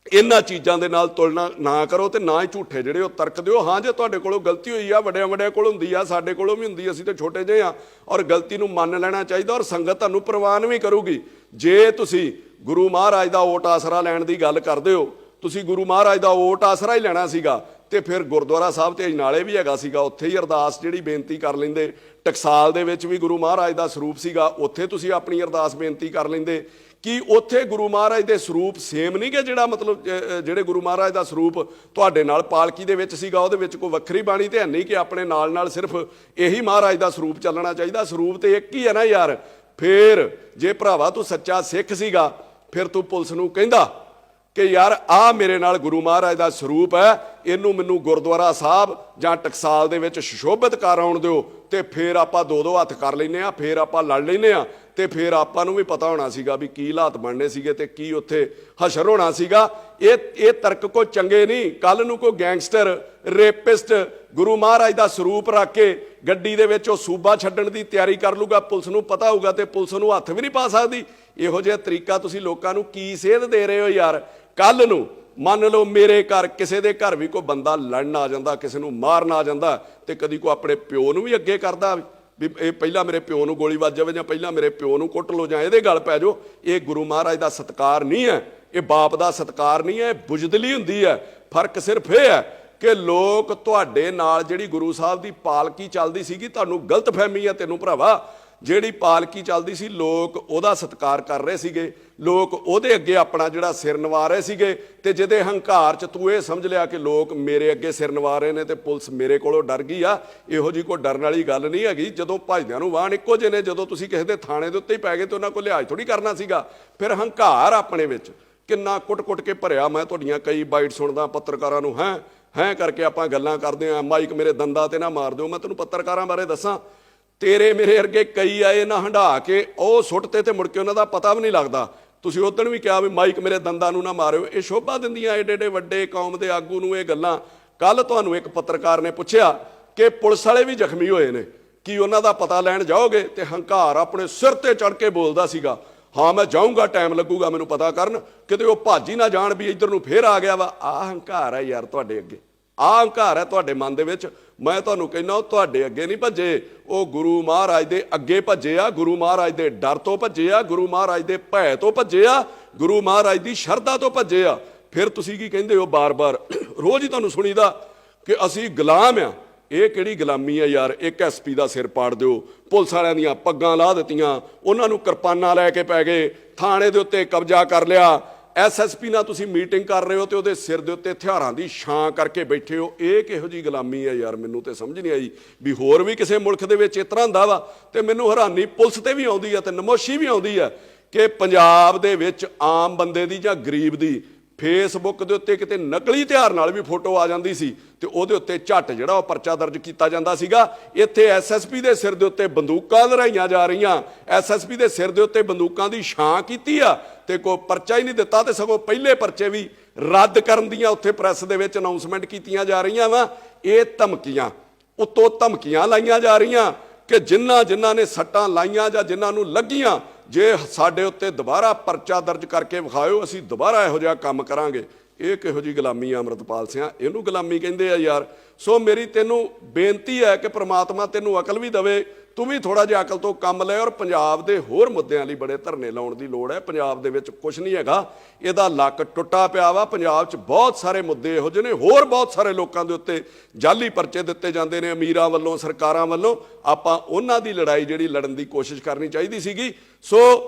ਇਹਨਾਂ ਚੀਜ਼ਾਂ ਦੇ ਨਾਲ ਤੁਲਨਾ ਨਾ ਕਰੋ ਤੇ ਨਾ ਹੀ ਝੂਠੇ ਜਿਹੜੇ ਉਹ ਤਰਕ ਦਿਓ। ਹਾਂ, ਜੇ ਤੁਹਾਡੇ ਕੋਲੋਂ ਗਲਤੀ ਹੋਈ ਆ, ਵੱਡਿਆਂ ਵੱਡਿਆਂ ਕੋਲ ਹੁੰਦੀ ਆ, ਸਾਡੇ ਕੋਲੋਂ ਵੀ ਹੁੰਦੀ, ਅਸੀਂ ਤੇ ਛੋਟੇ ਜਿਹੇ ਆ, ਔਰ ਗਲਤੀ ਨੂੰ ਮੰਨ ਲੈਣਾ ਚਾਹੀਦਾ ਔਰ ਸੰਗਤ ਤੁਹਾਨੂੰ ਪ੍ਰਵਾਨ ਵੀ ਕਰੂਗੀ। ਜੇ ਤੁਸੀਂ ਗੁਰੂ ਮਹਾਰਾਜ ਦਾ ਓਟ ਆਸਰਾ ਲੈਣ ਦੀ ਗੱਲ ਕਰਦੇ ਹੋ, ਤੁਸੀਂ ਗੁਰੂ ਮਹਾਰਾਜ ਦਾ ਓਟ ਆਸਰਾ ਹੀ ਲੈਣਾ ਸੀਗਾ ਤੇ ਫਿਰ ਗੁਰਦੁਆਰਾ ਸਾਹਿਬ ਤੇ ਅਜਨਾਲੇ ਵੀ ਹੈਗਾ ਸੀਗਾ, ਉੱਥੇ ਹੀ ਅਰਦਾਸ ਜਿਹੜੀ ਬੇਨਤੀ ਕਰ ਲੈਂਦੇ। ਟਕਸਾਲ ਦੇ ਵਿੱਚ ਵੀ ਗੁਰੂ ਮਹਾਰਾਜ ਦਾ ਸਰੂਪ ਸੀਗਾ, ਉੱਥੇ ਤੁਸੀਂ ਆਪਣੀ ਅਰਦਾਸ ਬੇਨਤੀ ਕਰ ਲੈਂਦੇ। ਕਿ ਉੱਥੇ ਗੁਰੂ ਮਹਾਰਾਜ ਦੇ ਸਰੂਪ ਸੇਮ ਨਹੀਂ ਕਿ ਜਿਹੜਾ ਮਤਲਬ ਜਿਹੜੇ ਗੁਰੂ ਮਹਾਰਾਜ ਦਾ ਸਰੂਪ ਤੁਹਾਡੇ ਨਾਲ ਪਾਲਕੀ ਦੇ ਵਿੱਚ ਸੀਗਾ ਉਹਦੇ ਵਿੱਚ ਕੋਈ ਵੱਖਰੀ ਬਾਣੀ ਤੇ ਹੈ ਨਹੀਂ ਕਿ ਆਪਣੇ ਨਾਲ ਸਿਰਫ ਇਹੀ ਮਹਾਰਾਜ ਦਾ ਸਰੂਪ ਚੱਲਣਾ ਚਾਹੀਦਾ? ਸਰੂਪ ਤੇ ਇੱਕ ਹੀ ਹੈ ਨਾ ਯਾਰ। ਫਿਰ ਜੇ ਭਰਾਵਾ ਤੂੰ ਸੱਚਾ ਸਿੱਖ ਸੀਗਾ, ਫਿਰ ਤੂੰ ਪੁਲਿਸ ਨੂੰ ਕਹਿੰਦਾ ਕਿ ਯਾਰ ਆਹ ਮੇਰੇ ਨਾਲ ਗੁਰੂ ਮਹਾਰਾਜ ਦਾ ਸਰੂਪ ਹੈ, ਇਹਨੂੰ ਮੈਨੂੰ ਗੁਰਦੁਆਰਾ ਸਾਹਿਬ ਜਾਂ ਟਕਸਾਲ ਦੇ ਵਿੱਚ ਸੁਸ਼ੋਭਿਤ ਕਰ ਆਉਣ ਦਿਓ, ਤੇ ਫਿਰ ਆਪਾਂ ਦੋ ਹੱਥ ਕਰ ਲੈਂਦੇ ਆ, ਫਿਰ ਆਪਾਂ ਲੜ ਲੈਂਦੇ ਆ, ਤੇ ਫਿਰ ਆਪਾਂ ਨੂੰ ਵੀ ਪਤਾ ਹੋਣਾ ਸੀਗਾ ਵੀ ਕੀ ਹਾਲਾਤ ਬਣਨੇ ਸੀਗੇ ਤੇ ਕੀ ਉੱਥੇ ਹਸ਼ਰ ਹੋਣਾ ਸੀਗਾ। ਇਹ ਤਰਕ ਕੋਈ ਚੰਗੇ ਨਹੀਂ। ਕੱਲ ਨੂੰ ਕੋਈ ਗੈਂਗਸਟਰ, ਰੇਪਿਸਟ ਗੁਰੂ ਮਹਾਰਾਜ ਦਾ ਸਰੂਪ ਰੱਖ ਕੇ ਗੱਡੀ ਦੇ ਵਿੱਚ ਉਹ ਸੂਬਾ ਛੱਡਣ ਦੀ ਤਿਆਰੀ ਕਰ ਲੂਗਾ, ਪੁਲਿਸ ਨੂੰ ਪਤਾ ਹੋਊਗਾ ਤੇ ਪੁਲਿਸ ਨੂੰ ਹੱਥ ਵੀ ਨਹੀਂ ਪਾ ਸਕਦੀ। ਇਹੋ ਜਿਹਾ ਤਰੀਕਾ ਤੁਸੀਂ ਲੋਕਾਂ ਨੂੰ ਕੀ ਸੇਧ ਦੇ ਰਹੇ ਹੋ ਯਾਰ? ਕੱਲ ਨੂੰ ਮੰਨ ਲਓ ਮੇਰੇ ਘਰ ਕਿਸੇ ਦੇ ਘਰ ਵੀ ਕੋਈ ਬੰਦਾ ਲੜਨ ਆ ਜਾਂਦਾ, ਕਿਸੇ ਨੂੰ ਮਾਰਨ ਆ ਜਾਂਦਾ, ਤੇ ਕਦੀ ਕੋਈ ਆਪਣੇ ਪਿਓ ਨੂੰ ਵੀ ਅੱਗੇ ਕਰਦਾ ਵੀ ਇਹ ਪਹਿਲਾਂ ਮੇਰੇ ਪਿਓ ਨੂੰ ਗੋਲੀ ਵੱਜ ਜਾਵੇ ਜਾਂ ਪਹਿਲਾਂ ਮੇਰੇ ਪਿਓ ਨੂੰ ਕੁੱਟ ਲਓ ਜਾਂ ਇਹਦੇ ਗਲ ਪੈ ਜਾਓ। ਇਹ ਗੁਰੂ ਮਹਾਰਾਜ ਦਾ ਸਤਿਕਾਰ ਨਹੀਂ ਹੈ। ਇਹ ਬਾਪ ਦਾ ਸਤਿਕਾਰ ਨਹੀਂ ਹੈ, ਬੁਜ਼ਦਿਲੀ ਹੁੰਦੀ ਹੈ। ਫਰਕ ਸਿਰਫ ਇਹ ਹੈ ਕਿ ਲੋਕ ਤੁਹਾਡੇ ਨਾਲ ਜਿਹੜੀ ਗੁਰੂ ਸਾਹਿਬ ਦੀ ਪਾਲਕੀ ਚੱਲਦੀ ਸੀਗੀ, ਤੁਹਾਨੂੰ ਗਲਤਫਹਿਮੀ ਹੈ ਤੈਨੂੰ ਭਰਾਵਾ, ਜਿਹੜੀ ਪਾਲਕੀ ਚੱਲਦੀ ਸੀ ਲੋਕ ਉਹਦਾ ਸਤਿਕਾਰ ਕਰ ਰਹੇ ਸੀਗੇ, ਲੋਕ ਉਹਦੇ ਅੱਗੇ ਆਪਣਾ ਜਿਹੜਾ ਸਿਰ ਨਵਾ ਰਹੇ ਸੀਗੇ। ਤੇ ਜਿਹਦੇ ਹੰਕਾਰ 'ਚ ਤੂੰ ਇਹ ਸਮਝ ਲਿਆ ਕਿ ਲੋਕ ਮੇਰੇ ਅੱਗੇ ਸਿਰ ਨਵਾ ਰਹੇ ਨੇ ਤੇ ਪੁਲਿਸ ਮੇਰੇ ਕੋਲੋਂ ਡਰ ਗਈ ਆ, ਇਹੋ ਜਿਹੀ ਕੋਈ ਡਰਨ ਵਾਲੀ ਗੱਲ ਨਹੀਂ ਹੈਗੀ। ਜਦੋਂ ਭਜਦਿਆਂ ਨੂੰ ਵਾਹਣ ਇੱਕੋ ਜਿਹੇ ਨੇ, ਜਦੋਂ ਤੁਸੀਂ ਕਿਸੇ ਦੇ ਥਾਣੇ ਦੇ ਉੱਤੇ ਹੀ ਪੈ ਗਏ ਤੇ ਉਹਨਾਂ ਕੋਲ ਲਿਹਾਜ਼ ਥੋੜੀ ਕਰਨਾ ਸੀਗਾ। ਫਿਰ ਹੰਕਾਰ ਆਪਣੇ ਵਿੱਚ ਕਿੰਨਾ ਕੁੱਟ-ਕੁੱਟ ਕੇ ਭਰਿਆ। ਮੈਂ ਤੁਹਾਡੀਆਂ ਕਈ ਬਾਈਟ ਸੁਣਦਾ ਪੱਤਰਕਾਰਾਂ ਨੂੰ, ਹੈਂ ਕਰਕੇ ਆਪਾਂ ਗੱਲਾਂ ਕਰਦੇ ਆ, ਮਾਈਕ ਮੇਰੇ ਦੰਦਾਂ ਤੇ ਨਾ ਮਾਰ ਦਿਓ। ਮੈਂ ਤੈਨੂੰ ਪੱਤਰਕਾਰਾਂ ਬਾਰੇ ਦੱਸਾਂ, ਤੇਰੇ ਮੇਰੇ ਵਰਗੇ ਕਈ ਆਏ ਨਾ ਹੰਢਾ ਕੇ ਉਹ ਸੁੱਟਤੇ ਤੇ ਮੁੜ ਕੇ ਉਹਨਾਂ ਦਾ ਪਤਾ ਵੀ ਨਹੀਂ ਲੱਗਦਾ। ਤੁਸੀਂ ਉਦੋਂ ਵੀ ਕਿਹਾ ਵੀ ਮਾਈਕ ਮੇਰੇ ਦੰਦਾਂ ਨੂੰ ਨਾ ਮਾਰਿਓ। ਇਹ ਸ਼ੋਭਾ ਦਿੰਦੀਆਂ ਏਡੇ ਏਡੇ ਵੱਡੇ ਕੌਮ ਦੇ ਆਗੂ ਨੂੰ ਇਹ ਗੱਲਾਂ। ਕੱਲ ਤੁਹਾਨੂੰ ਇੱਕ ਪੱਤਰਕਾਰ ਨੇ ਪੁੱਛਿਆ ਕਿ ਪੁਲਿਸ ਵਾਲੇ ਵੀ ਜ਼ਖਮੀ ਹੋਏ ਨੇ, ਕੀ ਉਹਨਾਂ ਦਾ ਪਤਾ ਲੈਣ ਜਾਓਗੇ? ਤੇ ਹੰਕਾਰ ਆਪਣੇ ਸਿਰ ਤੇ ਚੜ ਕੇ ਬੋਲਦਾ ਸੀਗਾ, ਹਾਂ ਮੈਂ ਜਾਊਂਗਾ, ਟਾਈਮ ਲੱਗੂਗਾ ਮੈਨੂੰ ਪਤਾ ਕਰਨ, ਕਿਤੇ ਉਹ ਭੱਜ ਹੀ ਨਾ ਜਾਣ ਵੀ ਇੱਧਰ ਨੂੰ ਫੇਰ ਆ ਗਿਆ ਵਾ। ਆਹ ਹੰਕਾਰ ਹੈ ਯਾਰ ਤੁਹਾਡੇ ਅੱਗੇ, ਆਹ ਹੰਕਾਰ ਹੈ ਤੁਹਾਡੇ ਮਨ ਦੇ ਵਿੱਚ। ਮੈਂ ਤੁਹਾਨੂੰ ਕਹਿੰਦਾ ਉਹ ਤੁਹਾਡੇ ਅੱਗੇ ਨਹੀਂ ਭੱਜੇ, ਉਹ ਗੁਰੂ ਮਹਾਰਾਜ ਦੇ ਅੱਗੇ ਭੱਜੇ ਆ, ਗੁਰੂ ਮਹਾਰਾਜ ਦੇ ਡਰ ਤੋਂ ਭੱਜੇ ਆ, ਗੁਰੂ ਮਹਾਰਾਜ ਦੇ ਭੈ ਤੋਂ ਭੱਜੇ ਆ, ਗੁਰੂ ਮਹਾਰਾਜ ਦੀ ਸ਼ਰਧਾ ਤੋਂ ਭੱਜੇ ਆ। ਫਿਰ ਤੁਸੀਂ ਕੀ ਕਹਿੰਦੇ ਹੋ ਬਾਰ-ਬਾਰ? ਰੋਜ਼ ਹੀ ਤੁਹਾਨੂੰ ਸੁਣੀਦਾ ਕਿ ਅਸੀਂ ਗੁਲਾਮ ਆ। ਇਹ ਕਿਹੜੀ ਗੁਲਾਮੀ ਹੈ ਯਾਰ? ਇੱਕ ਐਸਪੀ ਦਾ ਸਿਰ ਪਾੜ ਦਿਓ, ਪੁਲਿਸ ਵਾਲਿਆਂ ਦੀਆਂ ਪੱਗਾਂ ਲਾਹ ਦਿੱਤੀਆਂ, ਉਹਨਾਂ ਨੂੰ ਕਿਰਪਾਨਾਂ ਲੈ ਕੇ ਪੈ ਗਏ, ਥਾਣੇ ਦੇ ਉੱਤੇ ਕਬਜ਼ਾ ਕਰ ਲਿਆ, ਐਸਐਸਪੀ ਨਾਲ ਤੁਸੀਂ ਮੀਟਿੰਗ ਕਰ ਰਹੇ ਹੋ ਤੇ ਉਹਦੇ ਸਿਰ ਦੇ ਉੱਤੇ ਹਥਿਆਰਾਂ ਦੀ ਛਾਂ ਕਰਕੇ ਬੈਠੇ ਹੋ। ਇਹ ਕਿਹੋ ਜਿਹੀ ਗੁਲਾਮੀ ਹੈ ਯਾਰ? ਮੈਨੂੰ ਤੇ ਸਮਝ ਨਹੀਂ ਆਈ ਵੀ ਹੋਰ ਵੀ ਕਿਸੇ ਮੁਲਕ ਦੇ ਵਿੱਚ ਇਸ ਤਰ੍ਹਾਂ ਹੁੰਦਾ ਵਾ। ਤੇ ਮੈਨੂੰ ਹੈਰਾਨੀ ਪੁਲਿਸ ਤੇ ਵੀ ਆਉਂਦੀ ਹੈ ਤੇ ਨਮੋਸ਼ੀ ਵੀ ਆਉਂਦੀ ਹੈ ਕਿ ਪੰਜਾਬ ਦੇ ਵਿੱਚ ਆਮ ਬੰਦੇ ਦੀ ਜਾਂ ਗਰੀਬ ਦੀ ਫੇਸਬੁੱਕ ਦੇ ਉੱਤੇ ਕਿਤੇ ਨਕਲੀ ਹਥਿਆਰ ਨਾਲ ਵੀ ਫੋਟੋ ਆ ਜਾਂਦੀ ਸੀ ਤੇ ਉਹਦੇ ਉੱਤੇ ਝੱਟ ਜਿਹੜਾ ਉਹ ਪਰਚਾ ਦਰਜ ਕੀਤਾ ਜਾਂਦਾ ਸੀਗਾ। ਇੱਥੇ ਐਸਐਸਪੀ ਦੇ ਸਿਰ ਦੇ ਉੱਤੇ ਬੰਦੂਕਾਂ ਲਹਿਰਾਈਆਂ ਜਾ ਰਹੀਆਂ, ਐਸਐਸਪੀ ਦੇ ਸਿਰ ਦੇ ਉੱਤੇ ਬੰਦੂਕਾਂ ਦੀ ਛਾਂ ਕੀਤੀ ਆ ਤੇ ਕੋਈ ਪਰਚਾ ਹੀ ਨਹੀਂ ਦਿੱਤਾ, ਤੇ ਸਗੋਂ ਪਹਿਲੇ ਪਰਚੇ ਵੀ ਰੱਦ ਕਰਨ ਦੀਆਂ ਉੱਥੇ ਪ੍ਰੈਸ ਦੇ ਵਿੱਚ ਅਨਾਉਂਸਮੈਂਟ ਕੀਤੀਆਂ ਜਾ ਰਹੀਆਂ ਵਾ। ਇਹ ਧਮਕੀਆਂ ਉੱਤੋਂ ਧਮਕੀਆਂ ਲਾਈਆਂ ਜਾ ਰਹੀਆਂ ਕਿ ਜਿਨ੍ਹਾਂ ਨੇ ਸੱਟਾਂ ਲਾਈਆਂ ਜਾਂ ਜਿਨ੍ਹਾਂ ਨੂੰ ਲੱਗੀਆਂ, ਜੇ ਸਾਡੇ ਉੱਤੇ ਦੁਬਾਰਾ ਪਰਚਾ ਦਰਜ ਕਰਕੇ ਵਿਖਾਇਓ, ਅਸੀਂ ਦੁਬਾਰਾ ਇਹੋ ਜਿਹਾ ਕੰਮ ਕਰਾਂਗੇ। ਇਹ ਕਿਹੋ ਜਿਹੀ ਗੁਲਾਮੀ ਆ ਅੰਮ੍ਰਿਤਪਾਲ ਸਿੰਘ? ਇਹਨੂੰ ਗੁਲਾਮੀ ਕਹਿੰਦੇ ਆ ਯਾਰ। ਸੋ ਮੇਰੀ ਤੈਨੂੰ ਬੇਨਤੀ ਹੈ ਕਿ ਪ੍ਰਮਾਤਮਾ ਤੈਨੂੰ ਅਕਲ ਵੀ ਦੇਵੇ, ਤੂੰ ਵੀ ਥੋੜਾ ਜਿਹਾ ਅਕਲ ਤੋਂ ਕੰਮ ਲੈ। ਔਰ ਪੰਜਾਬ ਦੇ ਹੋਰ ਮੁੱਦਿਆਂ ਲਈ ਬੜੇ ਧਰਨੇ ਲਾਉਣ ਦੀ ਲੋੜ ਹੈ। ਪੰਜਾਬ ਦੇ ਵਿੱਚ ਕੁਝ ਨਹੀਂ ਹੈਗਾ, ਇਹਦਾ ਲੱਕ ਟੁੱਟਾ ਪਿਆ ਵਾ। ਪੰਜਾਬ 'ਚ ਬਹੁਤ ਸਾਰੇ ਮੁੱਦੇ ਇਹੋ ਜਿਹੇ ਨੇ, ਹੋਰ ਬਹੁਤ ਸਾਰੇ ਲੋਕਾਂ ਦੇ ਉੱਤੇ ਜਾਲੀ ਪਰਚੇ ਦਿੱਤੇ ਜਾਂਦੇ ਨੇ ਅਮੀਰਾਂ ਵੱਲੋਂ, ਸਰਕਾਰਾਂ ਵੱਲੋਂ। ਆਪਾਂ ਉਹਨਾਂ ਦੀ ਲੜਾਈ ਜਿਹੜੀ ਲੜਨ ਦੀ ਕੋਸ਼ਿਸ਼ ਕਰਨੀ ਚਾਹੀਦੀ ਸੀਗੀ। ਸੋ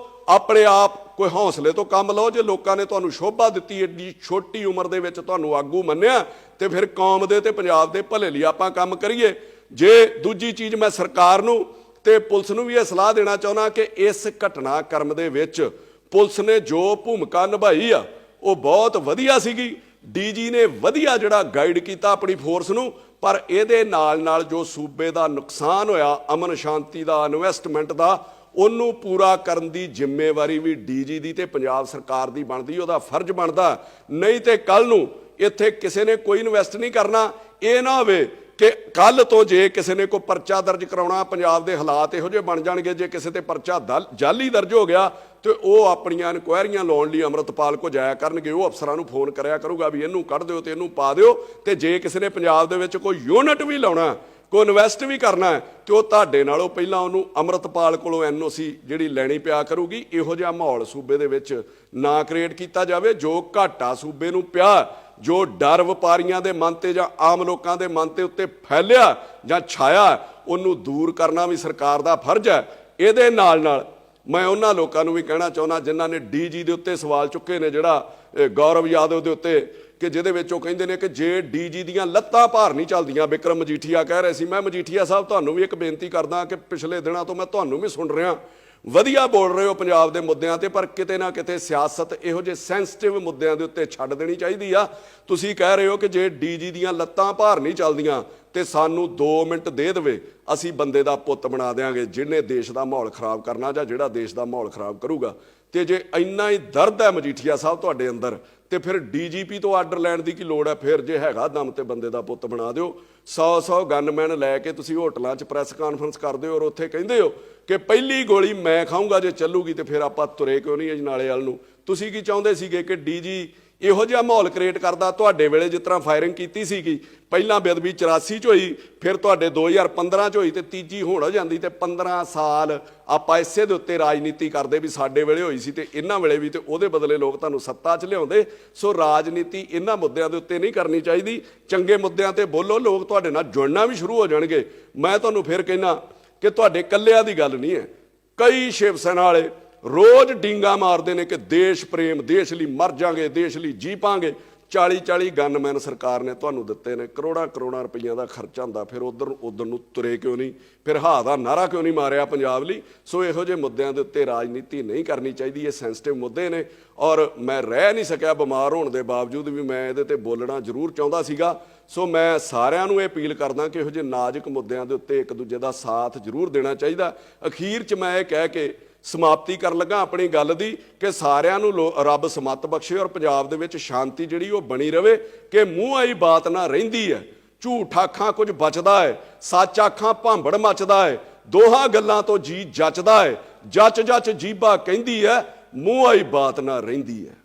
ਆਪਣੇ ਆਪ ਕੋਈ ਹੌਸਲੇ ਤੋਂ ਕੰਮ ਲਓ। ਜੇ ਲੋਕਾਂ ਨੇ ਤੁਹਾਨੂੰ ਸ਼ੋਭਾ ਦਿੱਤੀ, ਏਡੀ ਛੋਟੀ ਉਮਰ ਦੇ ਵਿੱਚ ਤੁਹਾਨੂੰ ਆਗੂ ਮੰਨਿਆ, ਤੇ ਫਿਰ ਕੌਮ ਦੇ ਤੇ ਪੰਜਾਬ ਦੇ ਭਲੇ ਲਈ ਆਪਾਂ ਕੰਮ ਕਰੀਏ। ਜੇ ਦੂਜੀ ਚੀਜ਼ ਮੈਂ ਸਰਕਾਰ ਨੂੰ ਤੇ ਪੁਲਿਸ ਨੂੰ ਵੀ ਇਹ ਸਲਾਹ ਦੇਣਾ ਚਾਹੁੰਦਾ ਕਿ ਇਸ ਘਟਨਾਕ੍ਰਮ ਦੇ ਵਿੱਚ ਪੁਲਿਸ ਨੇ ਜੋ ਭੂਮਿਕਾ ਨਿਭਾਈ ਆ ਉਹ ਬਹੁਤ ਵਧੀਆ ਸੀਗੀ। ਡੀਜੀ ਨੇ ਵਧੀਆ ਜਿਹੜਾ ਗਾਈਡ ਕੀਤਾ ਆਪਣੀ ਫੋਰਸ ਨੂੰ, ਪਰ ਇਹਦੇ ਨਾਲ ਜੋ ਸੂਬੇ ਦਾ ਨੁਕਸਾਨ ਹੋਇਆ, ਅਮਨ ਸ਼ਾਂਤੀ ਦਾ, ਇਨਵੈਸਟਮੈਂਟ ਦਾ, ਉਹਨੂੰ ਪੂਰਾ ਕਰਨ ਦੀ ਜ਼ਿੰਮੇਵਾਰੀ ਵੀ ਡੀਜੀ ਦੀ ਤੇ ਪੰਜਾਬ ਸਰਕਾਰ ਦੀ ਬਣਦੀ, ਉਹਦਾ ਫਰਜ਼ ਬਣਦਾ। ਨਹੀਂ ਤੇ ਕੱਲ ਨੂੰ ਇੱਥੇ ਕਿਸੇ ਨੇ ਕੋਈ ਇਨਵੈਸਟ ਨਹੀਂ ਕਰਨਾ। ਇਹ ਨਾ ਹੋਵੇ ਕਿ ਕੱਲ ਤੋਂ ਜੇ ਕਿਸੇ ਨੇ ਕੋਈ ਪਰਚਾ ਦਰਜ ਕਰਾਉਣਾ, ਪੰਜਾਬ ਦੇ ਹਾਲਾਤ ਇਹੋ ਜਿਹੇ ਬਣ ਜਾਣਗੇ, ਜੇ ਕਿਸੇ ਤੇ ਪਰਚਾ ਜਾਲੀ ਦਰਜ ਹੋ ਗਿਆ ਤੇ ਉਹ ਆਪਣੀਆਂ ਇਨਕੁਆਇਰੀਆਂ ਲਾਉਣ ਲਈ ਅੰਮ੍ਰਿਤਪਾਲ ਕੋ ਜਾਇਆ ਕਰਨਗੇ। ਉਹ ਅਫਸਰਾਂ ਨੂੰ ਫੋਨ ਕਰਿਆ ਕਰੂਗਾ ਵੀ ਇਹਨੂੰ ਕੱਢ ਦਿਓ ਤੇ ਇਹਨੂੰ ਪਾ ਦਿਓ। ਤੇ ਜੇ ਕਿਸੇ ਨੇ ਪੰਜਾਬ ਦੇ ਵਿੱਚ ਕੋਈ ਯੂਨਿਟ ਵੀ ਲਾਉਣਾ, ਕੋਈ ਇਨਵੈਸਟ ਵੀ ਕਰਨਾ ਹੈ, ਤੇ ਉਹ ਤੁਹਾਡੇ ਨਾਲੋਂ ਪਹਿਲਾਂ ਉਹਨੂੰ ਅੰਮ੍ਰਿਤਪਾਲ ਕੋਲੋਂ ਐਨਓਸੀ ਜਿਹੜੀ ਲੈਣੀ ਪਿਆ ਕਰੂਗੀ। ਇਹੋ ਜਿਹਾ ਮਾਹੌਲ ਸੂਬੇ ਦੇ ਵਿੱਚ ਨਾ ਕ੍ਰੀਏਟ ਕੀਤਾ ਜਾਵੇ। ਜੋ ਘਾਟਾ ਸੂਬੇ ਨੂੰ ਪਿਆ, ਜੋ ਡਰ ਵਪਾਰੀਆਂ ਦੇ ਮਨ ਤੇ ਜਾਂ ਆਮ ਲੋਕਾਂ ਦੇ ਮਨ ਤੇ ਉੱਤੇ ਫੈਲਿਆ ਜਾਂ ਛਾਇਆ, ਉਹਨੂੰ ਦੂਰ ਕਰਨਾ ਵੀ ਸਰਕਾਰ ਦਾ ਫਰਜ਼ ਹੈ। ਇਹਦੇ ਨਾਲ ਮੈਂ ਉਹਨਾਂ ਲੋਕਾਂ ਨੂੰ ਵੀ ਕਹਿਣਾ ਚਾਹੁੰਦਾ ਜਿਨ੍ਹਾਂ ਨੇ ਡੀਜੀ ਦੇ ਉੱਤੇ ਸਵਾਲ ਚੁੱਕੇ ਨੇ, ਜਿਹੜਾ ਗੌਰਵ ਯਾਦਵ ਦੇ ਉੱਤੇ, ਕਿ ਜਿਹਦੇ ਵਿੱਚ ਉਹ ਕਹਿੰਦੇ ਨੇ ਕਿ ਜੇ ਡੀਜੀ ਦੀਆਂ ਲੱਤਾਂ ਭਾਰ ਨਹੀਂ ਚੱਲਦੀਆਂ। ਵਿਕਰਮ ਮਜੀਠੀਆ ਕਹਿ ਰਹੇ ਸੀ। ਮੈਂ ਮਜੀਠੀਆ ਸਾਹਿਬ ਤੁਹਾਨੂੰ ਵੀ ਇੱਕ ਬੇਨਤੀ ਕਰਦਾ ਕਿ ਪਿਛਲੇ ਦਿਨਾਂ ਤੋਂ ਮੈਂ ਤੁਹਾਨੂੰ ਵੀ ਸੁਣ ਰਿਹਾ, ਵਧੀਆ ਬੋਲ ਰਹੇ ਹੋ ਪੰਜਾਬ ਦੇ ਮੁੱਦਿਆਂ ਤੇ, ਪਰ ਕਿਤੇ ਨਾ ਕਿਤੇ ਸਿਆਸਤ ਇਹੋ ਜਿਹੇ ਸੈਂਸਿਟਿਵ ਮੁੱਦਿਆਂ ਦੇ ਉੱਤੇ ਛੱਡ ਦੇਣੀ ਚਾਹੀਦੀ ਆ। ਤੁਸੀਂ ਕਹਿ ਰਹੇ ਹੋ ਕਿ ਜੇ ਡੀਜੀ ਦੀਆਂ ਲੱਤਾਂ ਭਾਰ ਨਹੀਂ ਚੱਲਦੀਆਂ ਤੇ ਸਾਨੂੰ 2 ਮਿੰਟ ਦੇ ਦੇਵੇ, ਅਸੀਂ ਬੰਦੇ ਦਾ ਪੁੱਤ ਬਣਾ ਦਿਆਂਗੇ ਜਿਹਨੇ ਦੇਸ਼ ਦਾ ਮਾਹੌਲ ਖਰਾਬ ਕਰਨਾ ਜਾਂ ਜਿਹੜਾ ਦੇਸ਼ ਦਾ ਮਾਹੌਲ ਖਰਾਬ ਕਰੂਗਾ। ਤੇ ਜੇ ਇੰਨਾ ਹੀ ਦਰਦ ਹੈ ਮਜੀਠੀਆ ਸਾਹਿਬ ਤੁਹਾਡੇ ਅੰਦਰ, ਤੇ ਫਿਰ ਡੀਜੀਪੀ ਤੋਂ ਆਰਡਰ ਲੈਣ ਦੀ ਕੀ ਲੋੜ ਹੈ? ਫਿਰ ਜੇ ਹੈਗਾ ਦਮ ਤੇ ਬੰਦੇ ਦਾ ਪੁੱਤ ਬਣਾ ਦਿਓ। 100 ਗਨਮੈਨ ਲੈ ਕੇ ਤੁਸੀਂ ਹੋਟਲਾਂ 'ਚ ਪ੍ਰੈਸ ਕਾਨਫਰੰਸ ਕਰਦੇ ਹੋ ਔਰ ਉੱਥੇ ਕਹਿੰਦੇ ਹੋ ਕਿ ਪਹਿਲੀ ਗੋਲੀ ਮੈਂ ਖਾਊਂਗਾ ਜੇ ਚੱਲੂਗੀ, ਤੇ ਫਿਰ ਆਪਾਂ ਤੁਰੇ ਕਿਉਂ ਨਹੀਂ ਅਜਨਾਲੇ ਵੱਲ ਨੂੰ? ਤੁਸੀਂ ਕੀ ਚਾਹੁੰਦੇ ਸੀਗੇ ਕਿ ਡੀਜੀ ਇਹੋ ਜਿਹਾ ਮਾਹੌਲ ਕ੍ਰੀਏਟ ਕਰਦਾ। ਤੁਹਾਡੇ ਵੇਲੇ ਜਿਸ ਤਰ੍ਹਾਂ ਫਾਇਰਿੰਗ ਕੀਤੀ ਸੀਗੀ, ਪਹਿਲਾਂ ਬੇਅਦਬੀ 84 'ਚ ਹੋਈ, ਫਿਰ ਤੁਹਾਡੇ 2015 'ਚ ਹੋਈ ਤੇ ਤੀਜੀ ਹੁਣ ਹੋ ਜਾਂਦੀ, ਤੇ 15 ਸਾਲ ਆਪਾਂ ਇਸੇ ਦੇ ਉੱਤੇ ਰਾਜਨੀਤੀ ਕਰਦੇ ਵੀ ਸਾਡੇ ਵੇਲੇ ਹੋਈ ਸੀ ਤੇ ਇਹਨਾਂ ਵੇਲੇ ਵੀ, ਤੇ ਉਹਦੇ ਬਦਲੇ ਲੋਕ ਤੁਹਾਨੂੰ ਸੱਤਾ 'ਚ ਲਿਆਉਂਦੇ। ਸੋ ਰਾਜਨੀਤੀ ਇਹਨਾਂ ਮੁੱਦਿਆਂ ਦੇ ਉੱਤੇ ਨਹੀਂ ਕਰਨੀ ਚਾਹੀਦੀ। ਚੰਗੇ ਮੁੱਦਿਆਂ ਤੇ ਬੋਲੋ, ਲੋਕ ਤੁਹਾਡੇ ਨਾਲ ਜੁੜਨਾ ਵੀ ਸ਼ੁਰੂ ਹੋ ਜਾਣਗੇ। ਮੈਂ ਤੁਹਾਨੂੰ ਫਿਰ ਕਹਿਣਾ ਕਿ ਤੁਹਾਡੇ ਇਕੱਲਿਆਂ ਦੀ ਗੱਲ ਨਹੀਂ ਹੈ, ਕਈ ਸ਼ਿਵ ਸੈਨਾ ਵਾਲੇ ਰੋਜ਼ ਡੀਂਗਾ ਮਾਰਦੇ ਨੇ ਕਿ ਦੇਸ਼ ਪ੍ਰੇਮ, ਦੇਸ਼ ਲਈ ਮਰ ਜਾਾਂਗੇ, ਦੇਸ਼ ਲਈ ਜੀ ਪਾਂਗੇ। 40 ਗਨਮੈਨ ਸਰਕਾਰ ਨੇ ਤੁਹਾਨੂੰ ਦਿੱਤੇ ਨੇ, ਕਰੋੜਾਂ ਰੁਪਈਆਂ ਦਾ ਖਰਚਾ ਹੁੰਦਾ, ਫਿਰ ਉਧਰ ਨੂੰ ਤੁਰੇ ਕਿਉਂ ਨਹੀਂ, ਫਿਰ ਹਾਂ ਦਾ ਨਾਰਾ ਕਿਉਂ ਨਹੀਂ ਮਾਰਿਆ ਪੰਜਾਬ ਲਈ। ਸੋ ਇਹੋ ਜਿਹੇ ਮੁੱਦਿਆਂ ਦੇ ਉੱਤੇ ਰਾਜਨੀਤੀ ਨਹੀਂ ਕਰਨੀ ਚਾਹੀਦੀ। ਇਹ ਸੈਂਸਿਟਿਵ ਮੁੱਦੇ ਨੇ, ਔਰ ਮੈਂ ਰਹਿ ਨਹੀਂ ਸਕਿਆ ਬਿਮਾਰ ਹੋਣ ਦੇ ਬਾਵਜੂਦ ਵੀ ਮੈਂ ਇਹਦੇ ਤੇ ਬੋਲਣਾ ਜ਼ਰੂਰ ਚਾਹੁੰਦਾ ਸੀਗਾ। ਸੋ ਮੈਂ ਸਾਰਿਆਂ ਨੂੰ ਇਹ ਅਪੀਲ ਕਰਦਾ ਕਿ ਇਹੋ ਜਿਹੇ ਨਾਜ਼ੁਕ ਮੁੱਦਿਆਂ ਦੇ ਉੱਤੇ ਇੱਕ ਦੂਜੇ ਦਾ ਸਾਥ ਜ਼ਰੂਰ ਦੇਣਾ ਚਾਹੀਦਾ। ਅਖੀਰ 'ਚ ਮੈਂ ਇਹ ਕਹਿ ਕੇ ਸਮਾਪਤੀ ਕਰਨ ਲੱਗਾ ਆਪਣੀ ਗੱਲ ਦੀ ਕਿ ਸਾਰਿਆਂ ਨੂੰ ਰੱਬ ਸਮੱਤ ਬਖਸ਼ੇ ਔਰ ਪੰਜਾਬ ਦੇ ਵਿੱਚ ਸ਼ਾਂਤੀ ਜਿਹੜੀ ਉਹ ਬਣੀ ਰਵੇ, ਕਿ ਮੂੰਹ ਆਈ ਬਾਤ ਨਾ ਰਹਿੰਦੀ ਹੈ, ਝੂਠ ਆਖਾਂ ਕੁਝ ਬਚਦਾ ਹੈ, ਸੱਚ ਆਖਾਂ ਭਾਂਬੜ ਮੱਚਦਾ ਹੈ, ਦੋਹਾਂ ਗੱਲਾਂ ਤੋਂ ਜੀ ਜੱਚਦਾ ਹੈ, ਜੱਚ ਜੀਭਾ ਕਹਿੰਦੀ ਹੈ, ਮੂੰਹ ਆਈ ਬਾਤ ਨਾ ਰਹਿੰਦੀ ਹੈ।